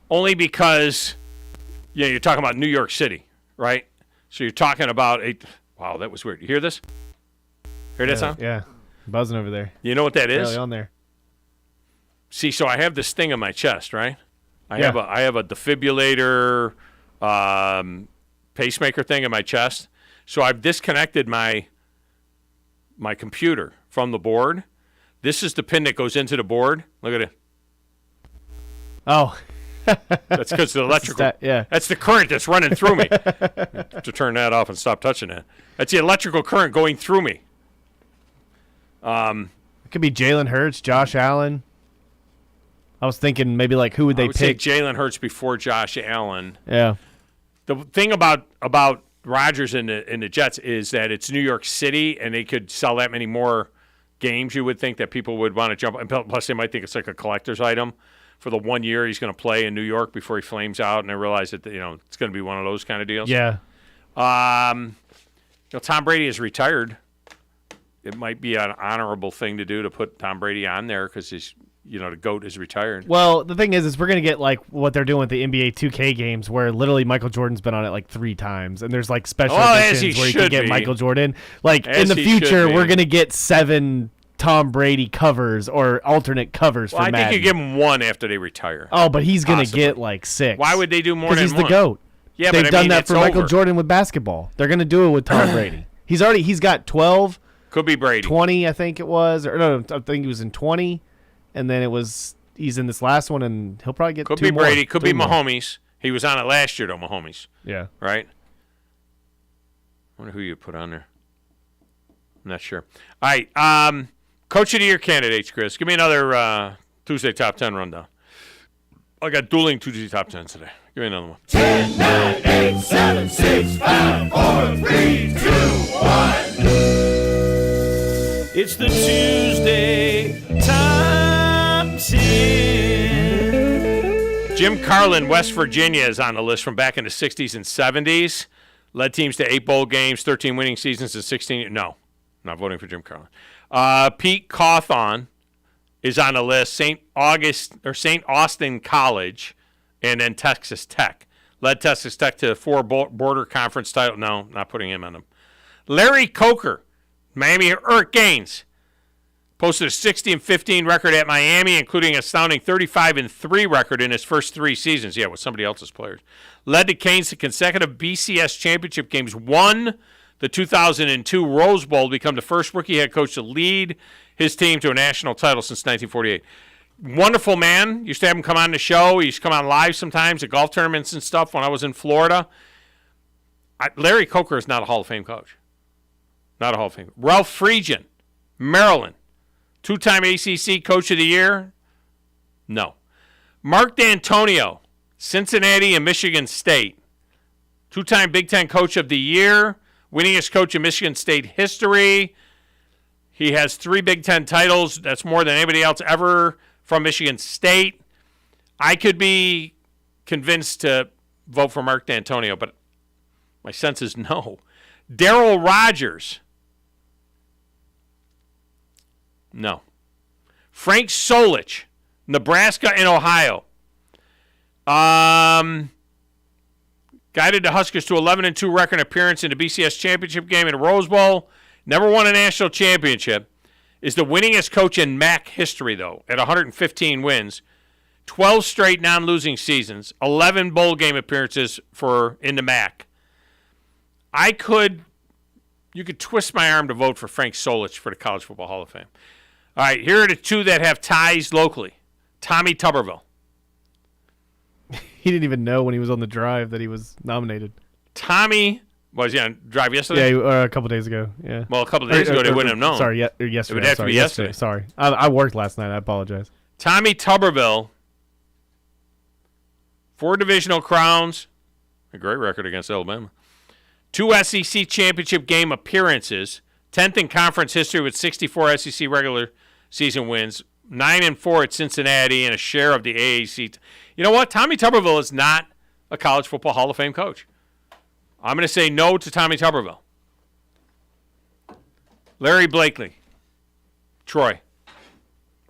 Only because, you're talking about New York City, right? So you're talking about wow, that was weird. You hear this? Hear that sound? Yeah, buzzing over there. You know what that is? Really on there. See, so I have this thing on my chest, right? I have a defibrillator, pacemaker thing in my chest. So I've disconnected my computer from the board. This is the pin that goes into the board. Look at it. Oh. That's because the electrical. That's the current that's running through me. To turn that off and stop touching it. That's the electrical current going through me. It could be Jalen Hurts, Josh Allen. I was thinking maybe who would they pick? I would say Jalen Hurts before Josh Allen. Yeah. The thing about Rodgers in the Jets is that it's New York City, and they could sell that many more games. You would think that people would want to jump, and plus they might think it's like a collector's item. For the 1 year he's going to play in New York before he flames out, and I realize that it's going to be one of those kind of deals. Yeah. Tom Brady is retired. It might be an honorable thing to do to put Tom Brady on there because he's the GOAT is retired. Well, the thing is we're going to get what they're doing with the NBA 2K games where literally Michael Jordan's been on it 3 times, and there's special editions where you can get Michael Jordan. In the future, we're going to get 7 Tom Brady covers or alternate covers for Madden. I think you give him 1 after they retire. Oh, but he's going to get 6. Why would they do more than 1? Because he's the GOAT. Yeah, they've done that for Michael Jordan with basketball. They're going to do it with Tom Brady. He's got 12. Could be Brady. 20, I think it was. Or no, I think he was in 20, and then he's in this last one, and he'll probably get 2 more. Could be Brady. Could be Mahomes. He was on it last year, though, Mahomes. Yeah. Right? I wonder who you put on there. I'm not sure. All right. Coach of the Year candidates, Chris. Give me another Tuesday Top 10 rundown. I got dueling Tuesday Top 10 today. Give me another one. 10, 9, 8, 7, 6, 5, 4, 3, 2, 1. It's the Tuesday Top 10. Jim Carlin, West Virginia, is on the list from back in the 60s and 70s. Led teams to 8 bowl games, 13 winning seasons, and 16. No, not voting for Jim Carlin. Pete Cawthon is on the list. St. Austin College, and then Texas Tech. Led Texas Tech to 4 border conference title. No, not putting him on them. Larry Coker, Miami Hurricanes, posted a 60-15 record at Miami, including an astounding 35-3 record in his first 3 seasons. Yeah, with somebody else's players. Led the Canes to consecutive BCS championship games. Won the 2002 Rose Bowl, to become the first rookie head coach to lead his team to a national title since 1948. Wonderful man. Used to have him come on the show. He used to come on live sometimes at golf tournaments and stuff when I was in Florida. Larry Coker is not a Hall of Fame coach. Not a Hall of Fame. Ralph Friedgen, Maryland. 2-time ACC Coach of the Year? No. Mark D'Antonio, Cincinnati and Michigan State. 2-time Big Ten Coach of the Year. Winningest coach in Michigan State history. He has 3 Big Ten titles. That's more than anybody else ever from Michigan State. I could be convinced to vote for Mark D'Antonio, but my sense is no. Darryl Rogers. No. Frank Solich, Nebraska and Ohio. Guided the Huskers to 11-2 record appearance in the BCS championship game in the Rose Bowl. Never won a national championship. Is the winningest coach in MAC history, though, at 115 wins. 12 straight non-losing seasons. 11 bowl game appearances in the MAC. You could twist my arm to vote for Frank Solich for the College Football Hall of Fame. All right, here are the 2 that have ties locally. Tommy Tuberville. He didn't even know when he was on the drive that he was nominated. Tommy, was he on drive yesterday? Yeah, a couple days ago. Yeah. Well, a couple of days ago they wouldn't have known. Sorry, yesterday. It would have to be yesterday. Sorry. I worked last night. I apologize. Tommy Tuberville, 4 divisional crowns, a great record against Alabama. 2 SEC championship game appearances, 10th in conference history with 64 SEC regular season wins, 9-4 at Cincinnati, and a share of the AAC. You know what? Tommy Tuberville is not a College Football Hall of Fame coach. I'm going to say no to Tommy Tuberville. Larry Blakely, Troy.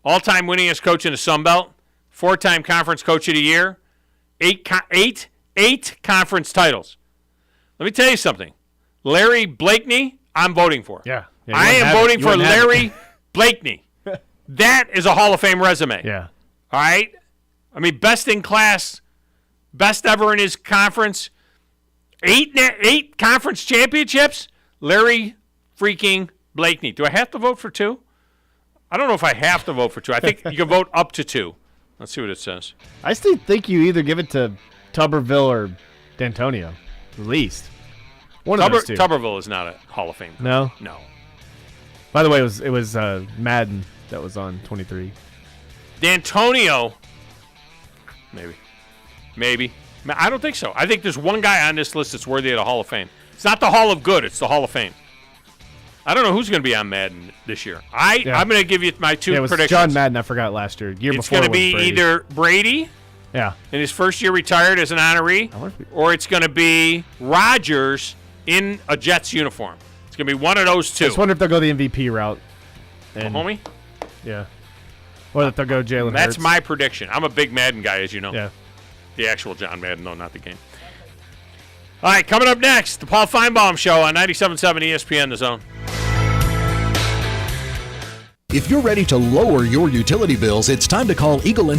All-time winningest coach in the Sun Belt, 4-time conference coach of the year, 8 conference titles. Let me tell you something. Larry Blakeney, I'm voting for. Yeah. I am voting for Larry Blakeney. That is a Hall of Fame resume. Yeah. All right? I mean, best in class, best ever in his conference. 8 conference championships. Larry freaking Blakeney. Do I have to vote for 2? I don't know if I have to vote for 2. I think you can vote up to 2. Let's see what it says. I still think you either give it to Tuberville or D'Antonio, at least. One of those 2. Tuberville is not a Hall of Fame coach. No? No. By the way, it was Madden that was on 23. D'Antonio, maybe. I don't think so. I think there's one guy on this list that's worthy of the Hall of Fame. It's not the Hall of Good. It's the Hall of Fame. I don't know who's going to be on Madden this year. I'm going to give you my 2 predictions. John Madden, I forgot last year. It's going to be either Brady, in his first year retired as an honoree, or it's going to be Rodgers in a Jets uniform. It's going to be one of those 2. I just wonder if they'll go the MVP route. Homie? Yeah. Or that they'll go Jalen Hurts. That's my prediction. I'm a big Madden guy, as you know. Yeah. The actual John Madden, no, not the game. All right, coming up next, the Paul Feinbaum Show on 97.7 ESPN, The Zone. If you're ready to lower your utility bills, it's time to call Eagle Insulation.